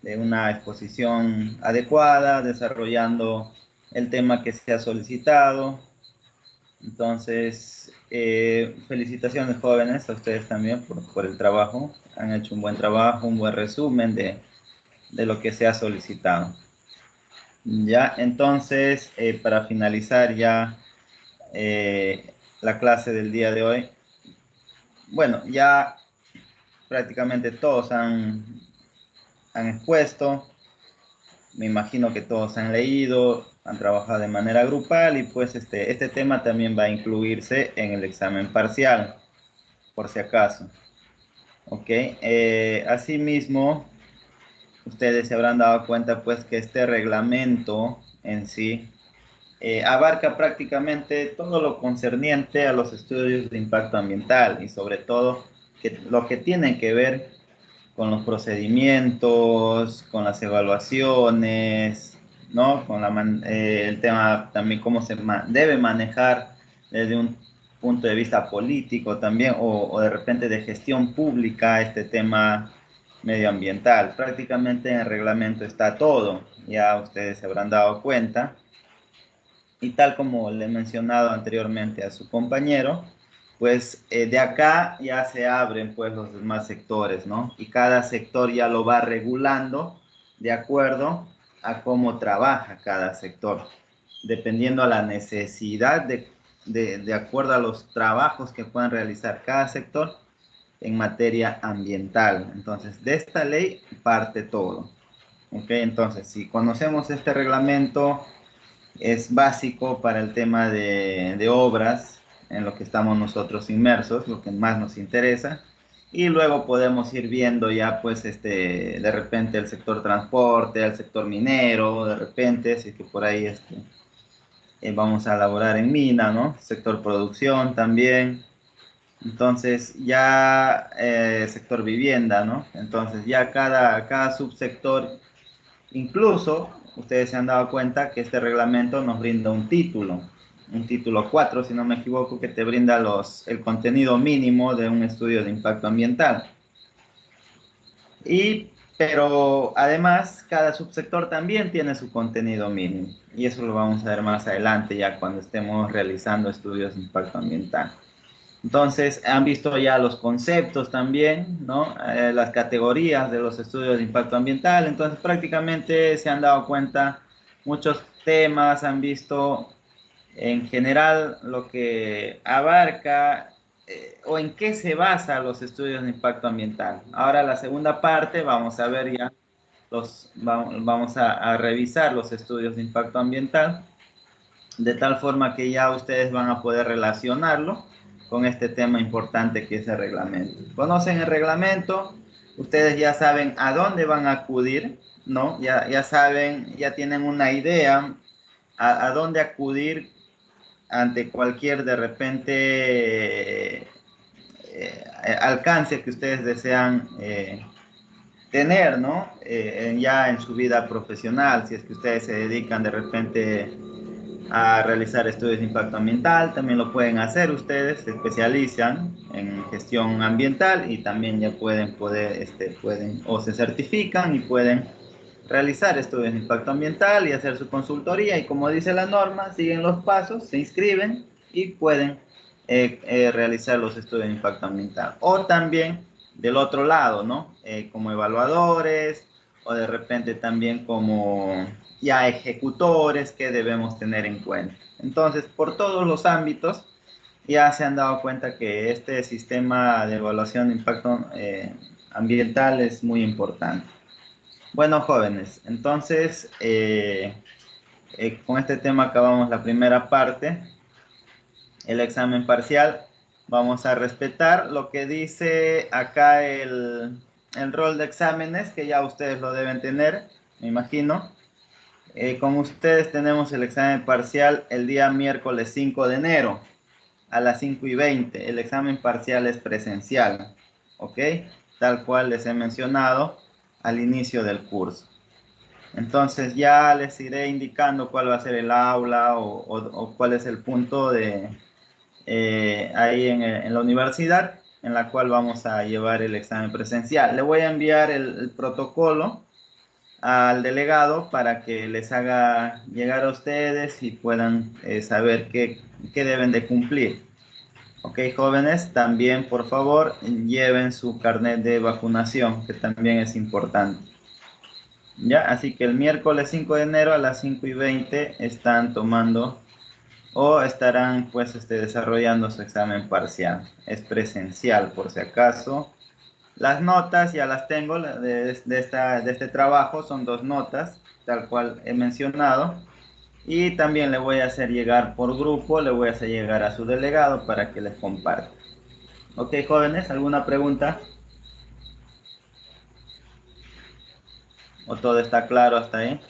De una exposición adecuada, desarrollando el tema que se ha solicitado. Entonces, felicitaciones jóvenes a ustedes también por el trabajo. Han hecho un buen trabajo, un buen resumen de lo que se ha solicitado. Ya, entonces, para finalizar ya la clase del día de hoy, bueno, ya prácticamente todos han expuesto. Me imagino que todos han leído, han trabajado de manera grupal y pues este tema también va a incluirse en el examen parcial, por si acaso. Ok, asimismo, ustedes se habrán dado cuenta pues que este reglamento en sí abarca prácticamente todo lo concerniente a los estudios de impacto ambiental y sobre todo lo que tiene que ver con los procedimientos, con las evaluaciones, ¿no? Con el tema también cómo se debe manejar desde un punto de vista político también o de repente de gestión pública este tema medioambiental. Prácticamente en el reglamento está todo, ya ustedes se habrán dado cuenta. Y tal como le he mencionado anteriormente a su compañero, pues de acá ya se abren pues los demás sectores, ¿no? Y cada sector ya lo va regulando de acuerdo a cómo trabaja cada sector, dependiendo a la necesidad de acuerdo a los trabajos que puedan realizar cada sector en materia ambiental. Entonces, de esta ley parte todo. ¿Ok? Entonces, si conocemos este reglamento, es básico para el tema de obras en lo que estamos nosotros inmersos, lo que más nos interesa, y luego podemos ir viendo ya pues de repente el sector transporte, el sector minero, de repente, si es que por ahí vamos a elaborar en mina, ¿no? Sector producción también, entonces ya sector vivienda, ¿no? Entonces ya cada subsector. Incluso, ustedes se han dado cuenta que este reglamento nos brinda un título 4, si no me equivoco, que te brinda el contenido mínimo de un estudio de impacto ambiental. Pero además, cada subsector también tiene su contenido mínimo. Y eso lo vamos a ver más adelante, ya cuando estemos realizando estudios de impacto ambiental. Entonces, han visto ya los conceptos también, ¿no? Las categorías de los estudios de impacto ambiental. Entonces, prácticamente se han dado cuenta muchos temas, han visto en general lo que abarca o en qué se basan los estudios de impacto ambiental. Ahora, la segunda parte, vamos a ver ya, vamos a revisar los estudios de impacto ambiental, de tal forma que ya ustedes van a poder relacionarlo con este tema importante que es el reglamento. Conocen el reglamento, ustedes ya saben a dónde van a acudir, ¿no? Ya saben, ya tienen una idea a dónde acudir ante cualquier de repente alcance que ustedes desean tener, ¿no? Ya en su vida profesional, si es que ustedes se dedican de repente a realizar estudios de impacto ambiental, también lo pueden hacer ustedes, se especializan en gestión ambiental y también ya pueden o se certifican y pueden realizar estudios de impacto ambiental y hacer su consultoría y como dice la norma, siguen los pasos, se inscriben y pueden realizar los estudios de impacto ambiental. O también del otro lado, ¿no? Como evaluadores o de repente también como ya ejecutores que debemos tener en cuenta. Entonces, por todos los ámbitos, ya se han dado cuenta que este sistema de evaluación de impacto ambiental es muy importante. Bueno, jóvenes, entonces con este tema acabamos la primera parte, el examen parcial. Vamos a respetar lo que dice acá el rol de exámenes, que ya ustedes lo deben tener, me imagino. Con ustedes tenemos el examen parcial el día miércoles 5 de enero a las 5:20. El examen parcial es presencial, ¿ok? Tal cual les he mencionado al inicio del curso. Entonces ya les iré indicando cuál va a ser el aula o cuál es el punto de ahí en la universidad en la cual vamos a llevar el examen presencial. Le voy a enviar el protocolo al delegado para que les haga llegar a ustedes y puedan saber qué deben de cumplir. Ok, jóvenes, también por favor lleven su carnet de vacunación, que también es importante. Ya, así que el miércoles 5 de enero a las 5:20 están tomando o estarán pues desarrollando su examen parcial. Es presencial por si acaso. Las notas ya las tengo de este trabajo, son 2 notas, tal cual he mencionado. Y también le voy a hacer llegar por grupo, le voy a hacer llegar a su delegado para que les comparta. Ok, jóvenes, ¿alguna pregunta? ¿O todo está claro hasta ahí?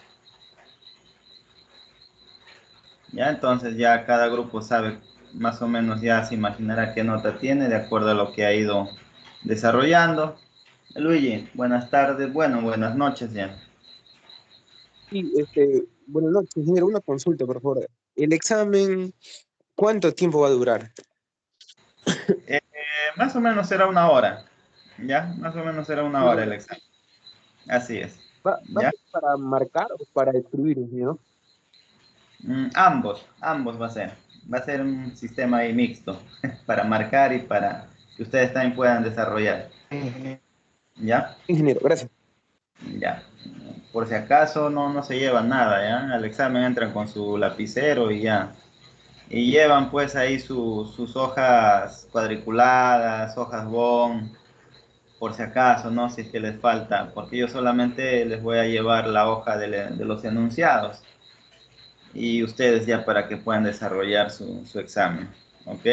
Ya, entonces ya cada grupo sabe más o menos, ya se imaginará qué nota tiene de acuerdo a lo que ha ido desarrollando. Luigi, buenas tardes, bueno, buenas noches ya. Sí, buenas noches, ingeniero. Una consulta, por favor. El examen, ¿cuánto tiempo va a durar? Más o menos será 1 hora, ¿ya? Más o menos será 1 hora el examen. Así es. ¿Va a ¿Ya? ser para marcar o para escribir, ingeniero? Ambos va a ser. Va a ser un sistema ahí mixto para marcar y para que ustedes también puedan desarrollar. ¿Ya? Ingeniero, gracias. Ya. Por si acaso no se llevan nada, ¿ya? Al examen entran con su lapicero y ya. Y llevan pues ahí sus hojas cuadriculadas, hojas bond, por si acaso, ¿no? Si es que les falta, porque yo solamente les voy a llevar la hoja de los enunciados y ustedes ya para que puedan desarrollar su examen, ¿ok?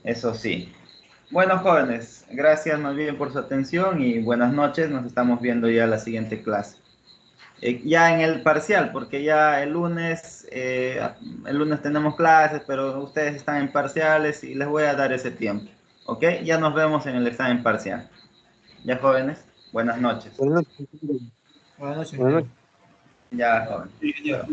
Eso sí. Bueno, jóvenes, gracias más bien por su atención y buenas noches. Nos estamos viendo ya la siguiente clase. Ya en el parcial, porque ya el lunes tenemos clases, pero ustedes están en parciales y les voy a dar ese tiempo, ¿ok? Ya nos vemos en el examen parcial. Ya, jóvenes, buenas noches. Buenas noches. Buenas noches, Buenas ingeniero. noches. Ya, jóvenes. Sí, ingeniero.